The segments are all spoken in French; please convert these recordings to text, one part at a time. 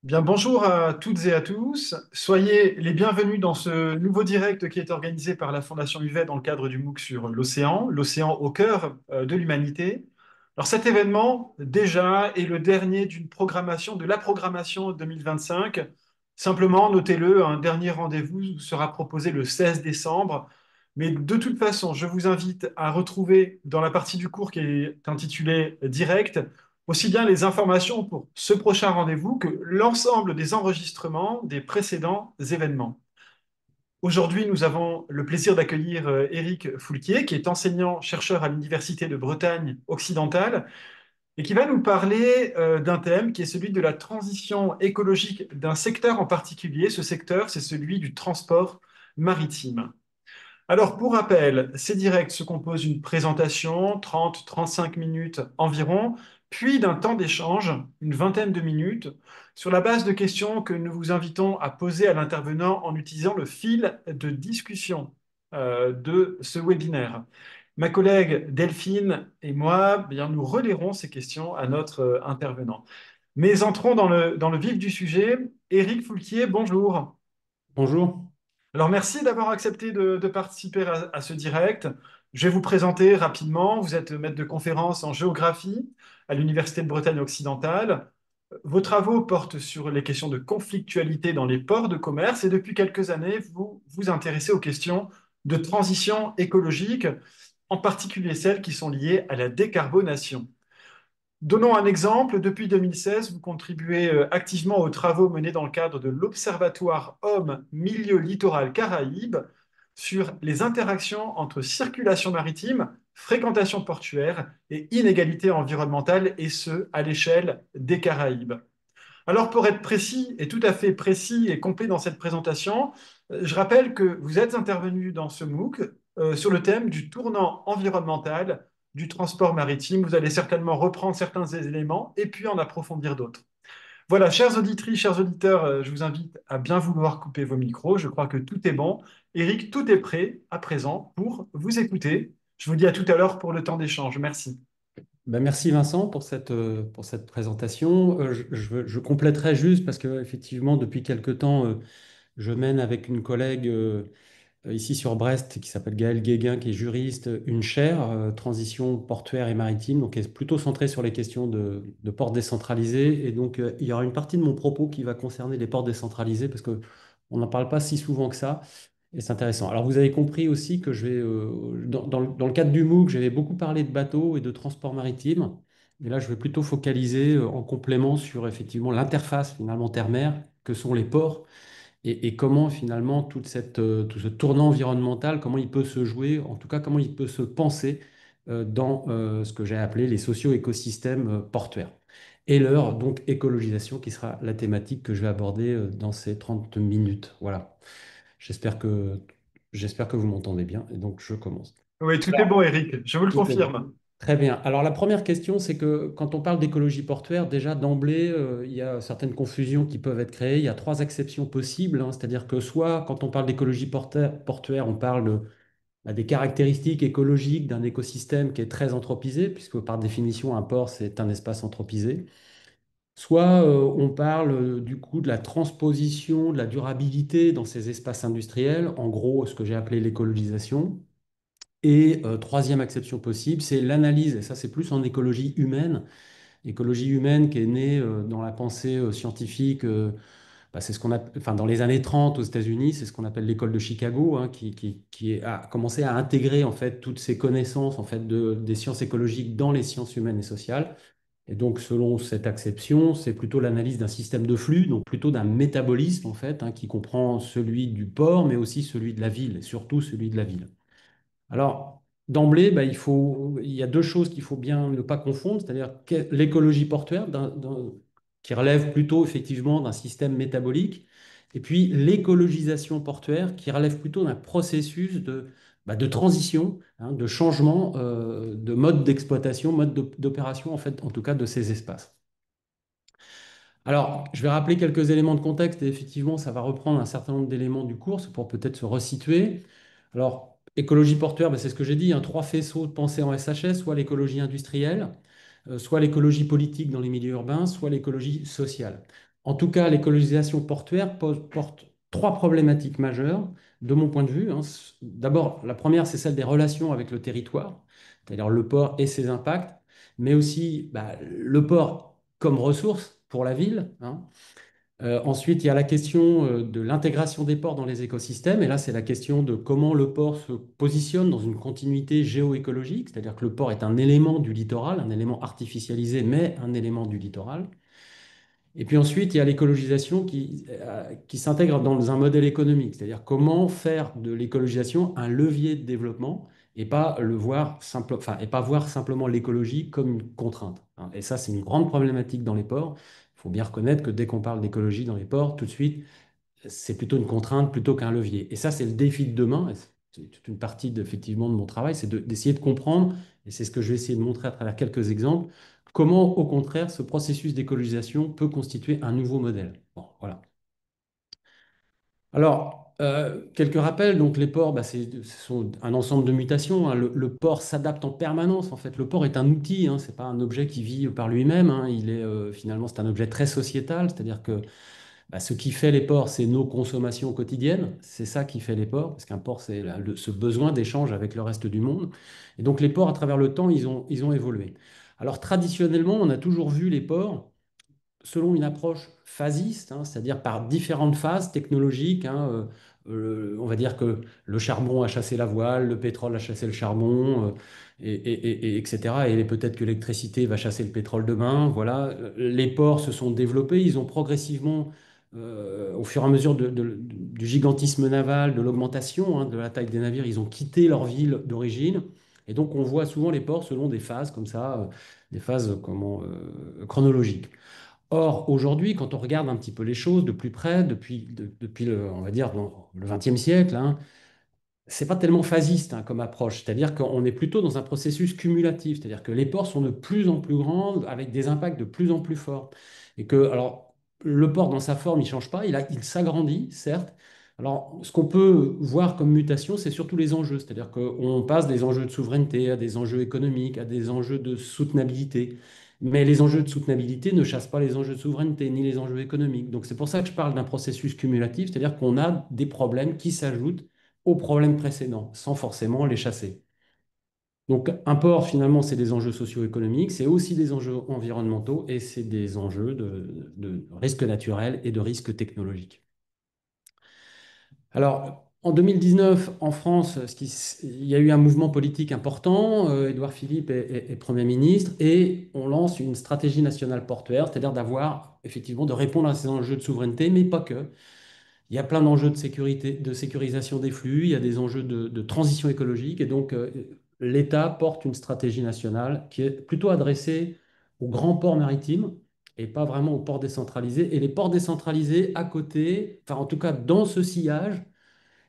Bien, bonjour à toutes et à tous. Soyez les bienvenus dans ce nouveau direct qui est organisé par la Fondation UVED dans le cadre du MOOC sur l'océan au cœur de l'humanité. Alors cet événement, déjà, est le dernier d'une programmation, de la programmation 2025. Simplement, notez-le, un dernier rendez-vous sera proposé le 16 décembre. Mais de toute façon, je vous invite à retrouver dans la partie du cours qui est intitulée Direct aussi bien les informations pour ce prochain rendez-vous que l'ensemble des enregistrements des précédents événements. Aujourd'hui, nous avons le plaisir d'accueillir Éric Foulquier, qui est enseignant-chercheur à l'Université de Bretagne occidentale et qui va nous parler d'un thème qui est celui de la transition écologique d'un secteur en particulier. Ce secteur, c'est celui du transport maritime. Alors, pour rappel, ces directs se composent d'une présentation, 30-35 minutes environ, puis d'un temps d'échange, une vingtaine de minutes, sur la base de questions que nous vous invitons à poser à l'intervenant en utilisant le fil de discussion de ce webinaire. Ma collègue Delphine et moi, bien, nous relayerons ces questions à notre intervenant. Mais entrons dans le vif du sujet. Éric Foulquier, bonjour. Bonjour. Alors, merci d'avoir accepté de participer à ce direct. Je vais vous présenter rapidement. Vous êtes maître de conférence en géographie à l'Université de Bretagne occidentale. Vos travaux portent sur les questions de conflictualité dans les ports de commerce et depuis quelques années, vous vous intéressez aux questions de transition écologique, en particulier celles qui sont liées à la décarbonation. Donnons un exemple. Depuis 2016, vous contribuez activement aux travaux menés dans le cadre de l'Observatoire Homme-Milieu Littoral Caraïbes sur les interactions entre circulation maritime, fréquentation portuaire et inégalité environnementale, et ce, à l'échelle des Caraïbes. Alors, pour être précis et tout à fait précis et complet dans cette présentation, je rappelle que vous êtes intervenu dans ce MOOC sur le thème du tournant environnemental du transport maritime. Vous allez certainement reprendre certains éléments et puis en approfondir d'autres. Voilà, chères auditrices, chers auditeurs, je vous invite à bien vouloir couper vos micros. Je crois que tout est bon. Eric, tout est prêt à présent pour vous écouter. Je vous dis à tout à l'heure pour le temps d'échange. Merci. Merci Vincent pour cette présentation. Je compléterai juste parce que effectivement depuis quelque temps, je mène avec une collègue ici sur Brest qui s'appelle Gaëlle Guéguin, qui est juriste, une chaire transition portuaire et maritime, donc qui est plutôt centrée sur les questions de ports décentralisés. Et donc il y aura une partie de mon propos qui va concerner les ports décentralisés parce que on n'en parle pas si souvent que ça. Et c'est intéressant. Alors, vous avez compris aussi que je vais, dans le cadre du MOOC, j'avais beaucoup parlé de bateaux et de transport maritime. Et là, je vais plutôt focaliser en complément sur effectivement l'interface finalement terre-mer que sont les ports et comment finalement tout ce tournant environnemental, comment il peut se jouer, en tout cas comment il peut se penser dans ce que j'ai appelé les socio-écosystèmes portuaires. Et leur donc écologisation qui sera la thématique que je vais aborder dans ces 30 minutes. Voilà. J'espère que, j'espère que vous m'entendez bien. Et donc, je commence. Oui, tout est Alors, bon, Eric. Je vous le tout est bon. confirme. Très bien. Alors, la première question, c'est que quand on parle d'écologie portuaire, déjà d'emblée, il y a certaines confusions qui peuvent être créées. Il y a trois exceptions possibles, hein. C'est-à-dire que soit, quand on parle d'écologie portuaire, on parle des caractéristiques écologiques d'un écosystème qui est très anthropisé, puisque par définition, un port, c'est un espace anthropisé. Soit on parle du coup de la transposition, de la durabilité dans ces espaces industriels, en gros ce que j'ai appelé l'écologisation. Et troisième acception possible, c'est l'analyse, et ça c'est plus en écologie humaine qui est née dans la pensée scientifique, c'est ce qu'on a, enfin, dans les années 30 aux États-Unis, c'est ce qu'on appelle l'école de Chicago, hein, a commencé à intégrer en fait toutes ces connaissances en fait des sciences écologiques dans les sciences humaines et sociales. Et donc, selon cette acception, c'est plutôt l'analyse d'un système de flux, donc plutôt d'un métabolisme, en fait, hein, qui comprend celui du port, mais aussi celui de la ville, et surtout celui de la ville. Alors, d'emblée, il y a deux choses qu'il faut bien ne pas confondre, c'est-à-dire l'écologie portuaire, qui relève plutôt effectivement d'un système métabolique, et puis l'écologisation portuaire, qui relève plutôt d'un processus de transition, hein, de changement de mode d'exploitation, mode d'opération, en fait, en tout cas de ces espaces. Alors, je vais rappeler quelques éléments de contexte et effectivement, ça va reprendre un certain nombre d'éléments du cours pour peut-être se resituer. Alors, écologie portuaire, c'est ce que j'ai dit, hein, trois faisceaux de pensée en SHS, soit l'écologie industrielle, soit l'écologie politique dans les milieux urbains, soit l'écologie sociale. En tout cas, l'écologisation portuaire porte trois problématiques majeures, de mon point de vue, hein. D'abord, la première, c'est celle des relations avec le territoire, c'est-à-dire le port et ses impacts, mais aussi bah, le port comme ressource pour la ville, hein. Ensuite, il y a la question de l'intégration des ports dans les écosystèmes, et là, c'est la question de comment le port se positionne dans une continuité géoécologique, c'est-à-dire que le port est un élément du littoral, un élément artificialisé, mais un élément du littoral. Et puis ensuite, il y a l'écologisation qui s'intègre dans un modèle économique, c'est-à-dire comment faire de l'écologisation un levier de développement et pas et pas voir simplement l'écologie comme une contrainte, hein. Et ça, c'est une grande problématique dans les ports. Il faut bien reconnaître que dès qu'on parle d'écologie dans les ports, tout de suite, c'est plutôt une contrainte plutôt qu'un levier. Et ça, c'est le défi de demain. Et c'est toute une partie effectivement de mon travail, c'est d'essayer de comprendre, et c'est ce que je vais essayer de montrer à travers quelques exemples, comment au contraire ce processus d'écologisation peut constituer un nouveau modèle. Bon, voilà. Alors, quelques rappels, donc les ports, bah, ce sont un ensemble de mutations, hein. Le port s'adapte en permanence. En fait, le port est un outil, hein, c'est pas un objet qui vit par lui-même, hein. Finalement, c'est un objet très sociétal, c'est-à-dire que bah, ce qui fait les ports, c'est nos consommations quotidiennes. C'est ça qui fait les ports, parce qu'un port, c'est ce besoin d'échange avec le reste du monde. Et donc les ports, à travers le temps, ils ont évolué. Alors traditionnellement, on a toujours vu les ports selon une approche phasiste, hein, c'est-à-dire par différentes phases technologiques, hein. On va dire que le charbon a chassé la voile, le pétrole a chassé le charbon, etc. Et peut-être que l'électricité va chasser le pétrole demain. Voilà. Les ports se sont développés, ils ont progressivement, au fur et à mesure du gigantisme naval, de l'augmentation, hein, de la taille des navires, ils ont quitté leur ville d'origine. Et donc on voit souvent les ports selon des phases comme ça, des phases chronologiques. Or, aujourd'hui, quand on regarde un petit peu les choses de plus près, depuis on va dire, le XXe siècle, hein, c'est pas tellement phasiste, hein, comme approche. C'est-à-dire qu'on est plutôt dans un processus cumulatif. C'est-à-dire que les ports sont de plus en plus grands, avec des impacts de plus en plus forts. Et que, alors, le port dans sa forme, il change pas. Il s'agrandit, certes. Alors, ce qu'on peut voir comme mutation, c'est surtout les enjeux. C'est-à-dire qu'on passe des enjeux de souveraineté à des enjeux économiques, à des enjeux de soutenabilité. Mais les enjeux de soutenabilité ne chassent pas les enjeux de souveraineté ni les enjeux économiques. Donc, c'est pour ça que je parle d'un processus cumulatif, c'est-à-dire qu'on a des problèmes qui s'ajoutent aux problèmes précédents, sans forcément les chasser. Donc, un port, finalement, c'est des enjeux socio-économiques, c'est aussi des enjeux environnementaux et c'est des enjeux de risques naturels et de risques technologiques. Alors, en 2019, en France, il y a eu un mouvement politique important. Édouard Philippe est Premier ministre et on lance une stratégie nationale portuaire, c'est-à-dire d'avoir, effectivement, de répondre à ces enjeux de souveraineté, mais pas que. Il y a plein d'enjeux de sécurité, de sécurisation des flux, il y a des enjeux de transition écologique, et donc l'État porte une stratégie nationale qui est plutôt adressée aux grands ports maritimes et pas vraiment aux ports décentralisés. Et les ports décentralisés à côté, enfin en tout cas dans ce sillage,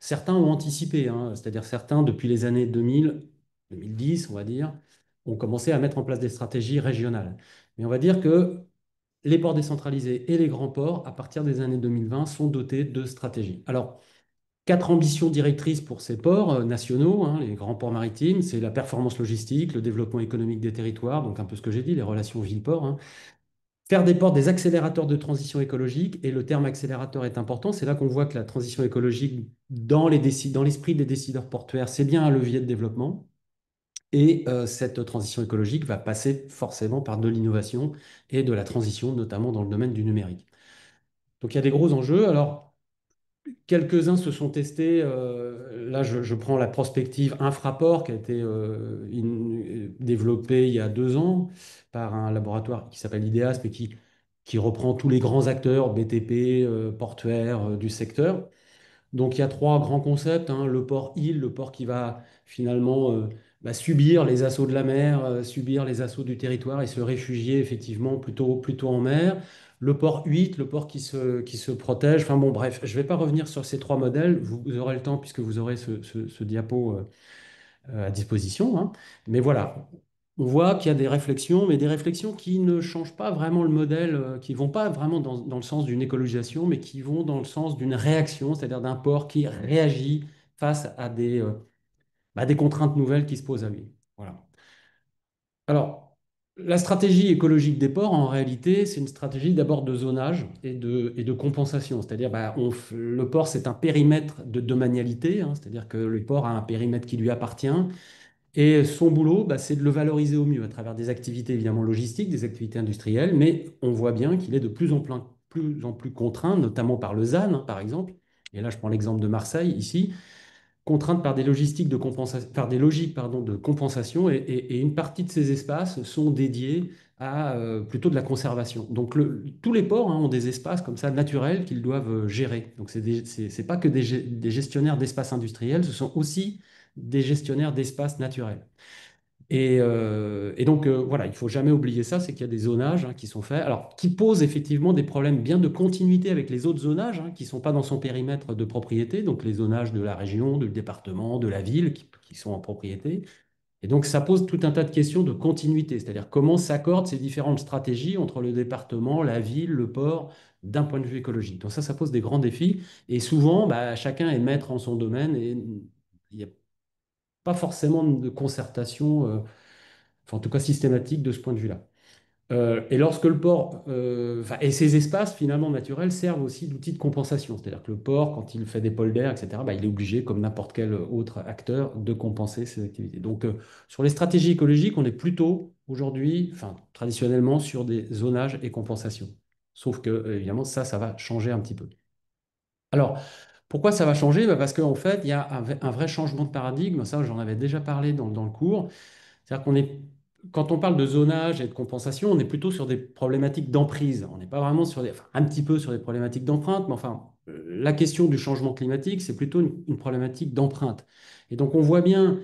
certains ont anticipé, hein, c'est-à-dire certains depuis les années 2000, 2010, on va dire, ont commencé à mettre en place des stratégies régionales. Mais on va dire que les ports décentralisés et les grands ports, à partir des années 2020, sont dotés de stratégies. Alors, quatre ambitions directrices pour ces ports nationaux, hein, les grands ports maritimes, c'est la performance logistique, le développement économique des territoires, donc un peu ce que j'ai dit, les relations ville-port, hein. Faire des ports des accélérateurs de transition écologique, et le terme accélérateur est important, c'est là qu'on voit que la transition écologique, dans l'esprit des décideurs portuaires, c'est bien un levier de développement. Et cette transition écologique va passer forcément par de l'innovation et de la transition, notamment dans le domaine du numérique. Donc il y a des gros enjeux. Alors, quelques-uns se sont testés. Là, je prends la prospective Infraport qui a été développée il y a 2 ans par un laboratoire qui s'appelle IDEAS, mais qui reprend tous les grands acteurs BTP, portuaires du secteur. Donc il y a trois grands concepts, hein. Le port île, le port qui va finalement bah, subir les assauts de la mer, subir les assauts du territoire et se réfugier effectivement plutôt en mer. Le port huître, le port qui se protège. Enfin bon, bref, je ne vais pas revenir sur ces trois modèles. Vous aurez le temps puisque vous aurez ce diapo à disposition, hein. Mais voilà, on voit qu'il y a des réflexions, mais des réflexions qui ne changent pas vraiment le modèle, qui vont pas vraiment dans le sens d'une écologisation, mais qui vont dans le sens d'une réaction, c'est-à-dire d'un port qui réagit face à des contraintes nouvelles qui se posent à lui. Voilà. Alors, La stratégie écologique des ports, en réalité, c'est une stratégie d'abord de zonage et de compensation. C'est-à-dire, bah, le port, c'est un périmètre de domanialité, hein, c'est-à-dire que le port a un périmètre qui lui appartient. Et son boulot, bah, c'est de le valoriser au mieux à travers des activités évidemment logistiques, des activités industrielles, mais on voit bien qu'il est de plus en plus contraint, notamment par le ZAN, hein, par exemple. Et là, je prends l'exemple de Marseille, ici, contrainte par des logistiques de compensation, par des logiques, pardon, de compensation, et une partie de ces espaces sont dédiés à plutôt de la conservation. Donc tous les ports, hein, ont des espaces comme ça naturels qu'ils doivent gérer. Donc c'est pas que des gestionnaires d'espaces industriels, ce sont aussi des gestionnaires d'espaces naturels. Et donc, voilà, il ne faut jamais oublier ça, c'est qu'il y a des zonages, hein, qui sont faits, alors qui posent effectivement des problèmes bien de continuité avec les autres zonages, hein, qui ne sont pas dans son périmètre de propriété, donc les zonages de la région, du département, de la ville, qui sont en propriété. Et donc, ça pose tout un tas de questions de continuité, c'est-à-dire comment s'accordent ces différentes stratégies entre le département, la ville, le port, d'un point de vue écologique. Donc ça pose des grands défis, et souvent, bah, chacun est maître en son domaine, et il n'y a pas forcément de concertation. Enfin, en tout cas systématique de ce point de vue-là. Et lorsque le port, et ces espaces finalement naturels servent aussi d'outils de compensation. C'est-à-dire que le port, quand il fait des polders, etc., bah, il est obligé, comme n'importe quel autre acteur, de compenser ses activités. Donc, sur les stratégies écologiques, on est plutôt aujourd'hui, enfin, traditionnellement, sur des zonages et compensations. Sauf que, évidemment, ça va changer un petit peu. Alors, pourquoi ça va changer? Bah, parce qu'en fait, il y a un vrai changement de paradigme. Ça, j'en avais déjà parlé dans le cours. C'est-à-dire quand on parle de zonage et de compensation, on est plutôt sur des problématiques d'emprise. On n'est pas vraiment enfin, un petit peu sur des problématiques d'empreinte, mais enfin, la question du changement climatique, c'est plutôt une problématique d'empreinte. Et donc, on voit bien,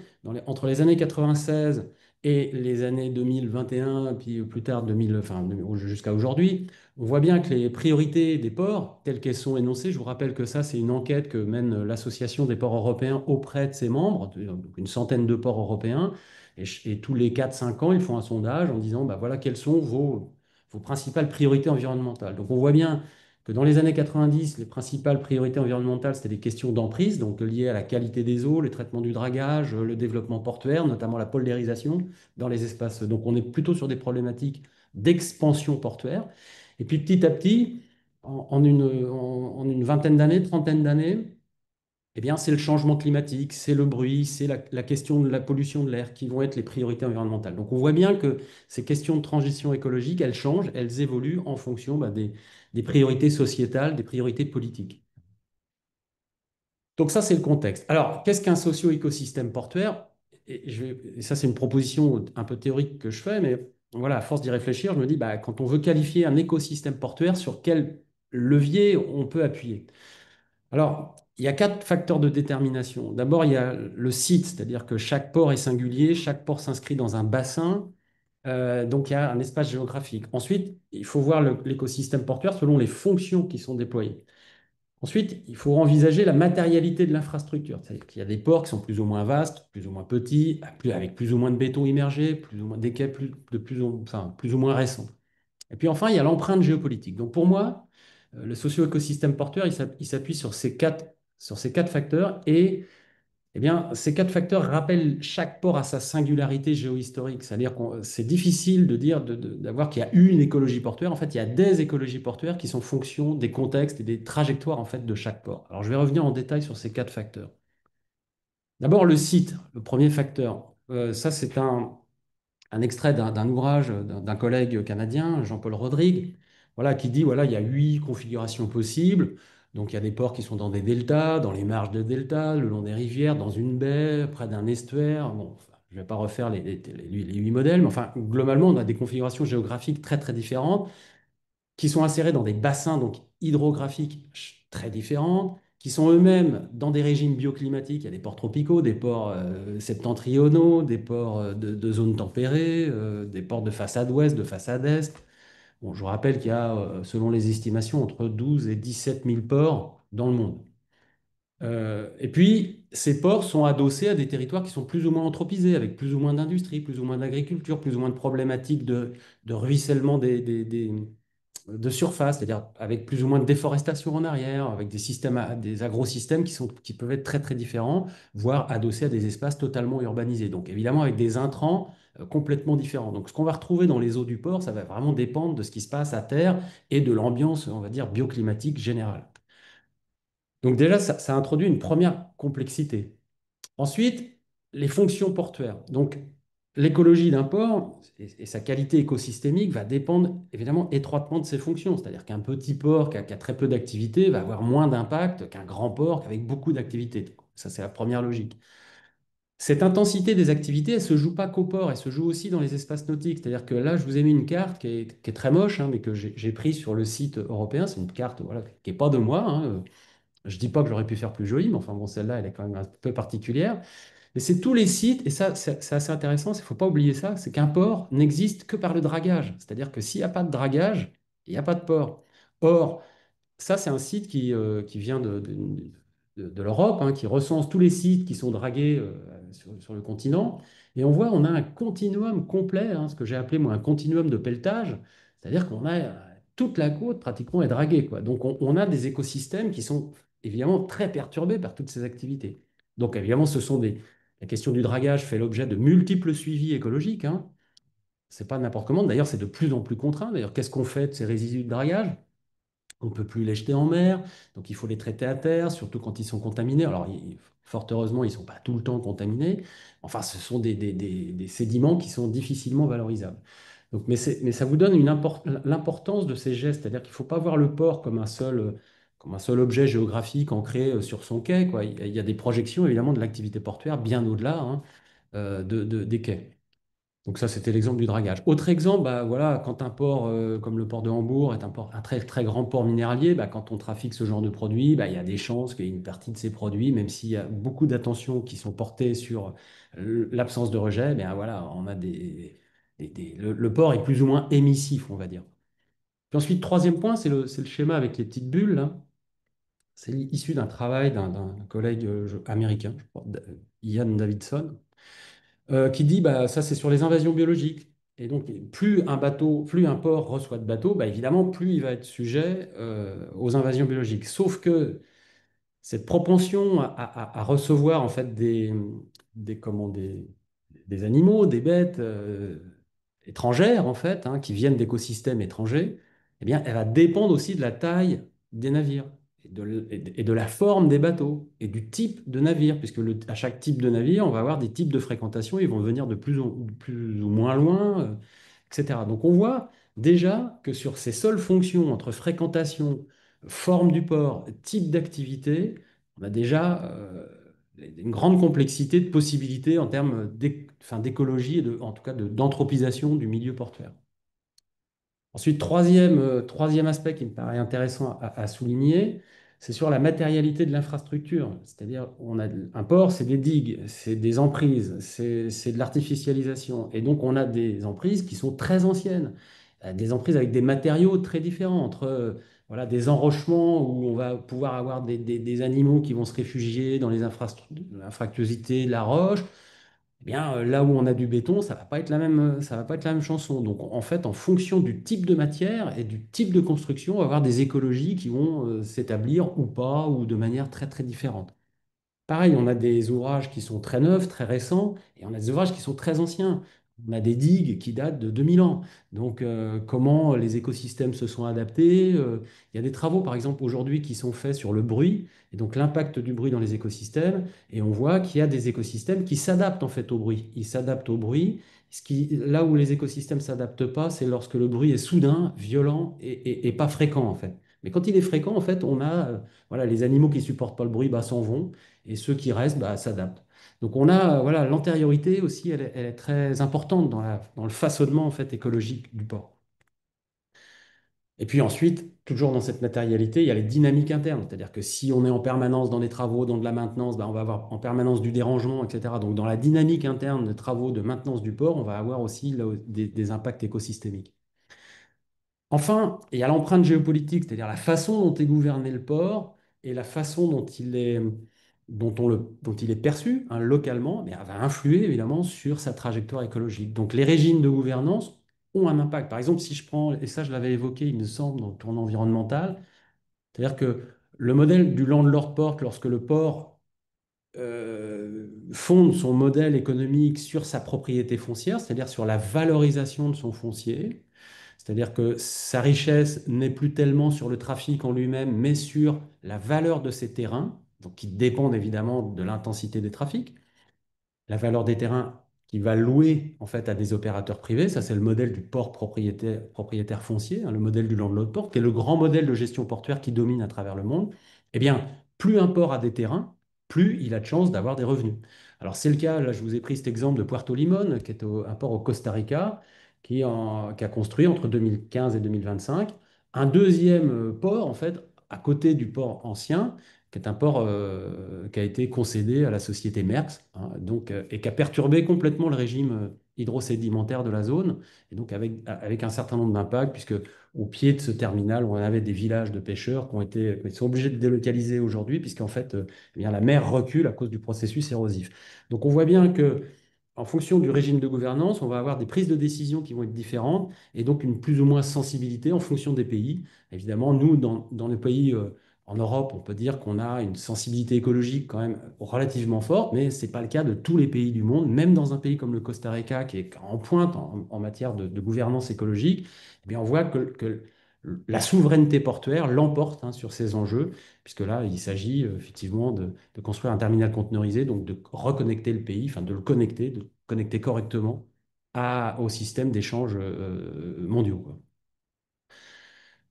entre les années 96 et les années 2021, puis plus tard 2000, enfin, jusqu'à aujourd'hui, on voit bien que les priorités des ports, telles qu'elles sont énoncées, je vous rappelle que ça, c'est une enquête que mène l'Association des ports européens auprès de ses membres, donc une centaine de ports européens. Et tous les 4 5 ans, ils font un sondage en disant, bah, voilà, quelles sont vos principales priorités environnementales. Donc on voit bien que dans les années 90, les principales priorités environnementales, c'était des questions d'emprise, donc liées à la qualité des eaux, le traitement du dragage, le développement portuaire, notamment la poldérisation dans les espaces. Donc on est plutôt sur des problématiques d'expansion portuaire. Et puis petit à petit, en une vingtaine d'années, trentaine d'années, eh bien, c'est le changement climatique, c'est le bruit, c'est la question de la pollution de l'air qui vont être les priorités environnementales. Donc, on voit bien que ces questions de transition écologique, elles changent, elles évoluent en fonction, bah, des priorités sociétales, des priorités politiques. Donc, ça, c'est le contexte. Alors, qu'est-ce qu'un socio-écosystème portuaire? Et ça, c'est une proposition un peu théorique que je fais, mais voilà, à force d'y réfléchir, je me dis, bah, quand on veut qualifier un écosystème portuaire, sur quel levier on peut appuyer? Alors, il y a 4 facteurs de détermination. D'abord, il y a le site, c'est-à-dire que chaque port est singulier, chaque port s'inscrit dans un bassin, donc il y a un espace géographique. Ensuite, il faut voir l'écosystème portuaire selon les fonctions qui sont déployées. Ensuite, il faut envisager la matérialité de l'infrastructure. C'est-à-dire qu'il y a des ports qui sont plus ou moins vastes, plus ou moins petits, avec plus ou moins de béton immergé, plus ou moins des quais enfin, plus ou moins récents. Et puis enfin, il y a l'empreinte géopolitique. Donc pour moi, le socio-écosystème portuaire, il s'appuie sur ces quatre facteurs. Et eh bien, ces 4 facteurs rappellent chaque port à sa singularité géohistorique. C'est-à-dire que c'est difficile de dire, d'avoir qu'il y a une écologie portuaire. En fait, il y a des écologies portuaires qui sont fonction des contextes et des trajectoires en fait, de chaque port. Alors je vais revenir en détail sur ces 4 facteurs. D'abord, le site, le premier facteur. Ça, c'est un extrait d'un ouvrage d'un collègue canadien, Jean-Paul Rodrigue, voilà, qui dit voilà, il y a 8 configurations possibles. Donc il y a des ports qui sont dans des deltas, dans les marges de delta, le long des rivières, dans une baie, près d'un estuaire. Bon, enfin, je ne vais pas refaire les 8 modèles, mais enfin, globalement, on a des configurations géographiques très très différentes qui sont insérés dans des bassins donc hydrographiques très différents, qui sont eux-mêmes dans des régimes bioclimatiques. Il y a des ports tropicaux, des ports septentrionaux, des ports de zones tempérées, des ports de façade ouest, de façade est. Bon, je vous rappelle qu'il y a, selon les estimations, entre 12 et 17 000 ports dans le monde. Et puis, ces ports sont adossés à des territoires qui sont plus ou moins anthropisés, avec plus ou moins d'industrie, plus ou moins d'agriculture, plus ou moins de problématiques de ruissellement de surface, c'est-à-dire avec plus ou moins de déforestation en arrière, avec des systèmes, des agrosystèmes qui peuvent être très très différents, voire adossés à des espaces totalement urbanisés. Donc évidemment avec des intrants complètement différents. Donc ce qu'on va retrouver dans les eaux du port, ça va vraiment dépendre de ce qui se passe à terre et de l'ambiance, on va dire, bioclimatique générale. Donc déjà, ça introduit une première complexité. Ensuite, les fonctions portuaires. Donc, l'écologie d'un port et sa qualité écosystémique va dépendre évidemment étroitement de ses fonctions. C'est-à-dire qu'un petit port qui a très peu d'activité va avoir moins d'impact qu'un grand port avec beaucoup d'activité. Ça, c'est la première logique. Cette intensité des activités, elle ne se joue pas qu'au port, elle se joue aussi dans les espaces nautiques. C'est-à-dire que là, je vous ai mis une carte qui est très moche, hein, mais que j'ai prise sur le site européen. C'est une carte voilà, qui n'est pas de moi, hein. Je ne dis pas que j'aurais pu faire plus jolie, mais enfin bon, celle-là, elle est quand même un peu particulière. Mais c'est tous les sites, et ça, c'est assez intéressant, il ne faut pas oublier ça, c'est qu'un port n'existe que par le dragage. C'est-à-dire que s'il n'y a pas de dragage, il n'y a pas de port. Or, ça, c'est un site qui vient de l'Europe, hein, qui recense tous les sites qui sont dragués sur le continent. Et on voit, on a un continuum complet, hein, ce que j'ai appelé moi un continuum de pelletage. C'est-à-dire qu'on a toute la côte pratiquement est draguée, quoi. Donc on a des écosystèmes qui sont évidemment très perturbés par toutes ces activités. Donc évidemment, la question du dragage fait l'objet de multiples suivis écologiques, hein. C'est pas n'importe comment. D'ailleurs, c'est de plus en plus contraint. D'ailleurs, qu'est-ce qu'on fait de ces résidus de dragage? On ne peut plus les jeter en mer, donc il faut les traiter à terre, surtout quand ils sont contaminés. Alors, fort heureusement, ils ne sont pas tout le temps contaminés. Enfin, ce sont des sédiments qui sont difficilement valorisables. Donc, mais ça vous donne l'importance de ces gestes, c'est-à-dire qu'il ne faut pas voir le port comme un seul objet géographique ancré sur son quai, quoi. Il y a des projections, évidemment, de l'activité portuaire bien au-delà, hein, des quais. Donc ça, c'était l'exemple du dragage. Autre exemple, bah, voilà, quand un port comme le port de Hambourg est un très, très grand port minéralier, bah, quand on trafique ce genre de produits, bah, il y a des chances qu'il y ait une partie de ces produits, même s'il y a beaucoup d'attention qui sont portées sur l'absence de rejet, ben voilà, on a le port est plus ou moins émissif, on va dire. Puis ensuite, troisième point, c'est le schéma avec les petites bulles, là. C'est issu d'un travail d'un collègue américain, je crois, Ian Davidson, qui dit bah, ça c'est sur les invasions biologiques. Et donc, plus un port reçoit de bateaux, bah, évidemment, plus il va être sujet aux invasions biologiques. Sauf que cette propension à recevoir en fait comment, des animaux, des bêtes étrangères en fait, hein, qui viennent d'écosystèmes étrangers, eh bien, elle va dépendre aussi de la taille des navires et de la forme des bateaux et du type de navire, puisque à chaque type de navire, on va avoir des types de fréquentation, ils vont venir de plus ou moins loin, etc. Donc on voit déjà que sur ces seules fonctions entre fréquentation, forme du port, type d'activité, on a déjà une grande complexité de possibilités en termes d'écologie et en tout cas d'anthropisation du milieu portuaire. Ensuite, troisième aspect qui me paraît intéressant à souligner, c'est sur la matérialité de l'infrastructure. C'est-à-dire, on a un port, c'est des digues, c'est des emprises, c'est de l'artificialisation. Et donc, on a des emprises qui sont très anciennes, des emprises avec des matériaux très différents, entre voilà, des enrochements où on va pouvoir avoir des animaux qui vont se réfugier dans les infractuosités de la roche, eh bien, là où on a du béton, ça va pas être la même chanson. Donc, en fait, en fonction du type de matière et du type de construction, on va avoir des écologies qui vont s'établir ou pas, ou de manière très, très différente. Pareil, on a des ouvrages qui sont très neufs, très récents, et on a des ouvrages qui sont très anciens. On a des digues qui datent de 2000 ans. Donc, comment les écosystèmes se sont adaptés? Il y a des travaux, par exemple, aujourd'hui qui sont faits sur le bruit, et donc l'impact du bruit dans les écosystèmes, et on voit qu'il y a des écosystèmes qui s'adaptent en fait au bruit. Ils s'adaptent au bruit. Là où les écosystèmes ne s'adaptent pas, c'est lorsque le bruit est soudain, violent et pas fréquent, en fait. Mais quand il est fréquent, en fait, on a voilà, les animaux qui supportent pas le bruit bah, s'en vont et ceux qui restent bah, s'adaptent. Donc on a voilà l'antériorité aussi, elle est très importante dans le façonnement en fait écologique du port. Et puis ensuite, toujours dans cette matérialité, il y a les dynamiques internes, c'est-à-dire que si on est en permanence dans des travaux, dans de la maintenance, bah, on va avoir en permanence du dérangement, etc. Donc dans la dynamique interne de travaux de maintenance du port, on va avoir aussi là, des impacts écosystémiques. Enfin, il y a l'empreinte géopolitique, c'est-à-dire la façon dont est gouverné le port et la façon dont il est perçu hein, localement, mais elle va influer évidemment sur sa trajectoire écologique. Donc les régimes de gouvernance, ont un impact. Par exemple, si je prends, et ça je l'avais évoqué, il me semble, dans le tournant environnemental, c'est-à-dire que le modèle du landlord port, lorsque le port fonde son modèle économique sur sa propriété foncière, c'est-à-dire sur la valorisation de son foncier, c'est-à-dire que sa richesse n'est plus tellement sur le trafic en lui-même, mais sur la valeur de ses terrains, donc qui dépendent évidemment de l'intensité des trafics, la valeur des terrains qu'il va louer en fait à des opérateurs privés. Ça, c'est le modèle du port propriétaire foncier, hein, le modèle du landlord port, qui est le grand modèle de gestion portuaire qui domine à travers le monde. Eh bien, plus un port a des terrains, plus il a de chances d'avoir des revenus. Alors, c'est le cas, là, je vous ai pris cet exemple de Puerto Limón, qui est un port au Costa Rica, qui a construit entre 2015 et 2025 un deuxième port, en fait, à côté du port ancien, qui est un port qui a été concédé à la société Maersk, hein, donc, et qui a perturbé complètement le régime hydrosédimentaire de la zone, et donc avec un certain nombre d'impacts, puisque au pied de ce terminal, on avait des villages de pêcheurs qui sont obligés de délocaliser aujourd'hui, puisqu'en fait, eh bien, la mer recule à cause du processus érosif. Donc on voit bien que en fonction du régime de gouvernance, on va avoir des prises de décision qui vont être différentes, et donc une plus ou moins sensibilité en fonction des pays. Évidemment, nous, dans les pays en Europe, on peut dire qu'on a une sensibilité écologique quand même relativement forte, mais ce n'est pas le cas de tous les pays du monde. Même dans un pays comme le Costa Rica, qui est en pointe en matière de gouvernance écologique, eh bien, on voit que la souveraineté portuaire l'emporte, hein, sur ces enjeux, puisque là, il s'agit effectivement de construire un terminal conteneurisé, donc de reconnecter le pays, enfin de le connecter, de le connecter correctement au système d'échanges mondiaux, quoi.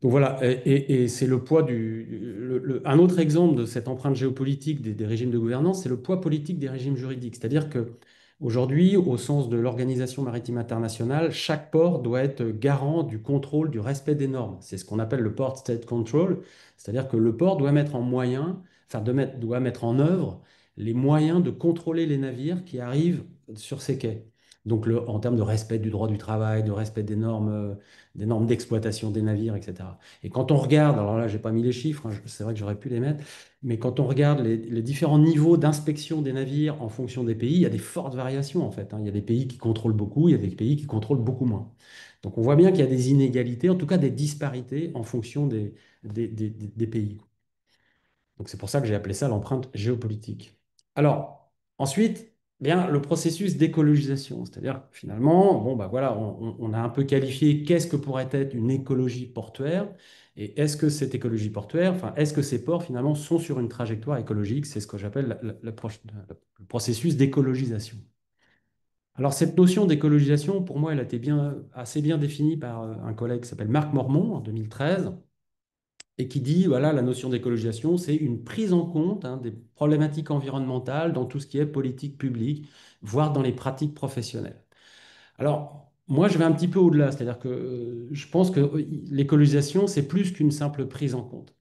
Donc voilà, et c'est le poids un autre exemple de cette empreinte géopolitique des régimes de gouvernance, c'est le poids politique des régimes juridiques. C'est-à-dire que aujourd'hui, au sens de l'Organisation maritime internationale, chaque port doit être garant du contrôle, du respect des normes. C'est ce qu'on appelle le port state control, c'est-à-dire que le port doit mettre en moyen, enfin doit mettre en œuvre les moyens de contrôler les navires qui arrivent sur ces quais. Donc en termes de respect du droit du travail, de respect des normes d'exploitation des navires, etc. Et quand on regarde, alors là, j'ai pas mis les chiffres, hein, c'est vrai que j'aurais pu les mettre, mais quand on regarde les différents niveaux d'inspection des navires en fonction des pays, il y a des fortes variations en fait, hein. Il y a des pays qui contrôlent beaucoup, il y a des pays qui contrôlent beaucoup moins. Donc on voit bien qu'il y a des inégalités, en tout cas des disparités en fonction des pays. Donc c'est pour ça que j'ai appelé ça l'empreinte géopolitique. Alors, ensuite, bien, le processus d'écologisation, c'est-à-dire finalement, bon, bah voilà, on a un peu qualifié qu'est-ce que pourrait être une écologie portuaire, et est-ce que cette écologie portuaire, enfin, est-ce que ces ports finalement sont sur une trajectoire écologique? C'est ce que j'appelle le processus d'écologisation. Alors cette notion d'écologisation, pour moi, elle a été assez bien définie par un collègue qui s'appelle Marc Mormon en 2013 et qui dit, voilà, la notion d'écologisation, c'est une prise en compte, hein, des problématiques environnementales dans tout ce qui est politique publique, voire dans les pratiques professionnelles. Alors, moi, je vais un petit peu au-delà, c'est-à-dire que je pense que l'écologisation, c'est plus qu'une simple prise en compte.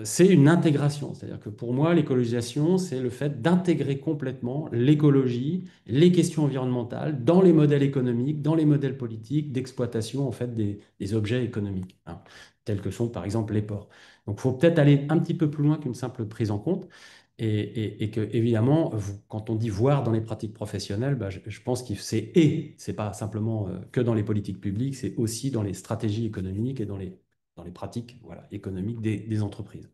C'est une intégration. C'est-à-dire que pour moi, l'écologisation, c'est le fait d'intégrer complètement l'écologie, les questions environnementales dans les modèles économiques, dans les modèles politiques d'exploitation en fait des objets économiques, hein, tels que sont par exemple les ports. Donc, il faut peut-être aller un petit peu plus loin qu'une simple prise en compte. Et que, évidemment, quand on dit voir dans les pratiques professionnelles, bah, je pense que c'est pas simplement que dans les politiques publiques, c'est aussi dans les stratégies économiques et dans les pratiques, voilà, économiques des entreprises.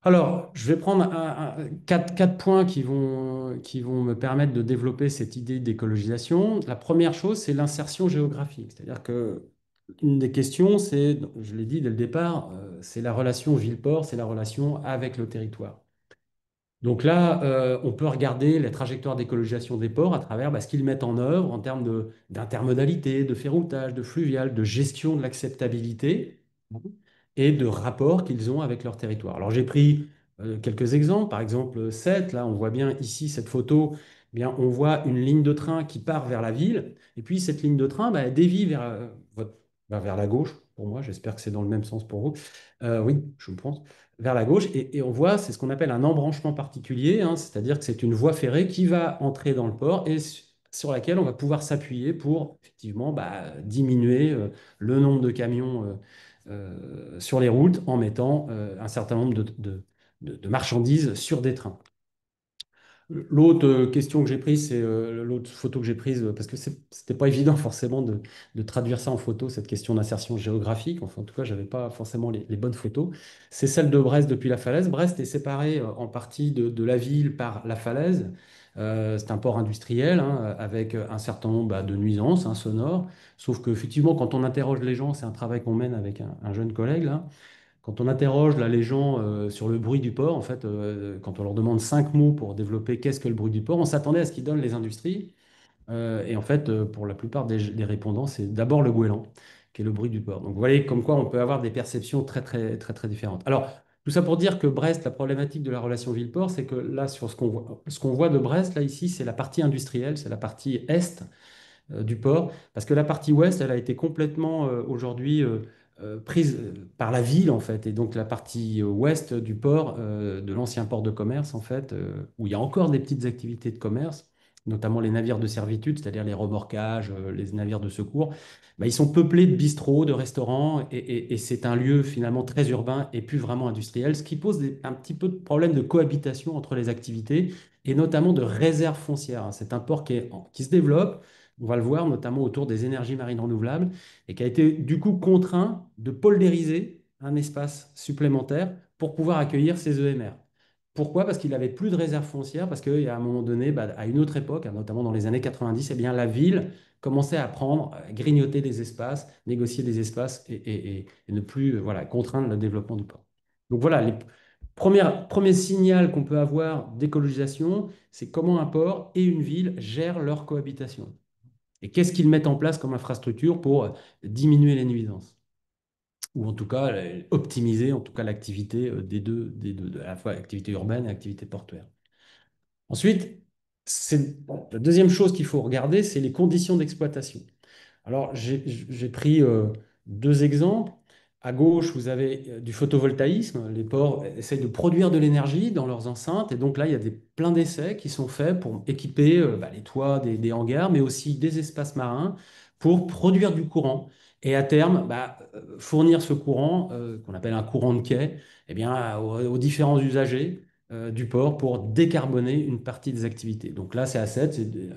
Alors, je vais prendre quatre points qui vont me permettre de développer cette idée d'écologisation. La première chose, c'est l'insertion géographique. C'est-à-dire que une des questions, c'est, je l'ai dit dès le départ, c'est la relation ville-port, c'est la relation avec le territoire. Donc là, on peut regarder les trajectoires d'écologisation des ports à travers ce qu'ils mettent en œuvre en termes d'intermodalité, de ferroutage, de fluvial, de gestion de l'acceptabilité et de rapport qu'ils ont avec leur territoire. Alors j'ai pris quelques exemples. Par exemple, 7, là, on voit bien ici cette photo. Eh bien, on voit une ligne de train qui part vers la ville, et puis cette ligne de train, elle dévie vers la gauche. Pour moi, j'espère que c'est dans le même sens pour vous. Oui, je pense vers la gauche, et on voit, c'est ce qu'on appelle un embranchement particulier, hein, c'est-à-dire que c'est une voie ferrée qui va entrer dans le port et sur laquelle on va pouvoir s'appuyer pour effectivement diminuer le nombre de camions sur les routes en mettant un certain nombre de marchandises sur des trains. L'autre question que j'ai prise, c'est l'autre photo que j'ai prise, parce que c'était pas évident forcément de traduire ça en photo, cette question d'insertion géographique. Enfin, en tout cas, j'avais pas forcément les bonnes photos. C'est celle de Brest depuis la falaise. Brest est séparée en partie de la ville par la falaise. C'est un port industriel hein, avec un certain nombre bah, de nuisances hein, sonores. Sauf que effectivement, quand on interroge les gens, c'est un travail qu'on mène avec un jeune collègue là. Quand on interroge là, les gens sur le bruit du port, en fait, quand on leur demande 5 mots pour développer qu'est-ce que le bruit du port, on s'attendait à ce qu'ils donnent les industries. Et en fait, pour la plupart des répondants, c'est d'abord le goéland, qui est le bruit du port. Donc vous voyez comme quoi on peut avoir des perceptions très, très, très, très différentes. Alors, tout ça pour dire que Brest, la problématique de la relation ville-port, c'est que là, sur ce qu'on voit de Brest, là, ici, c'est la partie industrielle, c'est la partie est du port, parce que la partie ouest, elle a été complètement aujourd'hui prise par la ville, en fait. Et donc la partie ouest du port, de l'ancien port de commerce, en fait, où il y a encore des petites activités de commerce, notamment les navires de servitude, c'est-à-dire les remorquages, les navires de secours, bah, ils sont peuplés de bistrots, de restaurants, et c'est un lieu finalement très urbain et plus vraiment industriel, ce qui pose un petit peu de problème de cohabitation entre les activités, et notamment de réserve foncière, hein. C'est un port qui se développe, on va le voir, notamment autour des énergies marines renouvelables, et qui a été du coup contraint de poldériser un espace supplémentaire pour pouvoir accueillir ces EMR. Pourquoi? Parce qu'il n'avait plus de réserve foncière, parce qu'à un moment donné, bah, à une autre époque, hein, notamment dans les années 90, eh bien, la ville commençait à prendre, à grignoter des espaces, négocier des espaces et ne plus voilà, contraindre le développement du port. Donc voilà, les premier signal qu'on peut avoir d'écologisation, c'est comment un port et une ville gèrent leur cohabitation. Et qu'est-ce qu'ils mettent en place comme infrastructure pour diminuer les nuisances? Ou en tout cas, optimiser en tout cas l'activité à la fois l'activité urbaine et l'activité portuaire. Ensuite, la deuxième chose qu'il faut regarder, c'est les conditions d'exploitation. Alors, j'ai pris deux exemples. À gauche, vous avez du photovoltaïsme. Les ports essayent de produire de l'énergie dans leurs enceintes. Et donc là, il y a plein d'essais qui sont faits pour équiper bah, les toits des hangars, mais aussi des espaces marins pour produire du courant. Et à terme, bah, fournir ce courant, qu'on appelle un courant de quai, eh bien, aux différents usagers du port pour décarboner une partie des activités. Donc là, c'est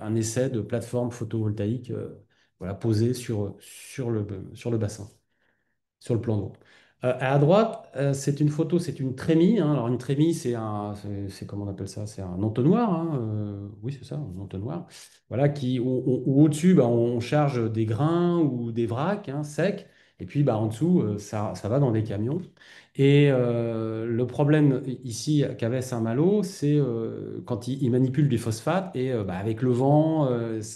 un essai de plateforme photovoltaïque voilà, posé sur le bassin, sur le plan d'eau. À droite, c'est une photo, c'est une trémie, hein. Alors une trémie, comment on appelle ça? C'est un entonnoir, hein, oui, c'est ça, un entonnoir. Voilà, où au-dessus, bah, on charge des grains ou des vracs hein, secs, et puis bah, en dessous, ça va dans des camions. Et le problème ici qu'avait Saint-Malo, c'est quand il manipule du phosphate, et bah, avec le vent,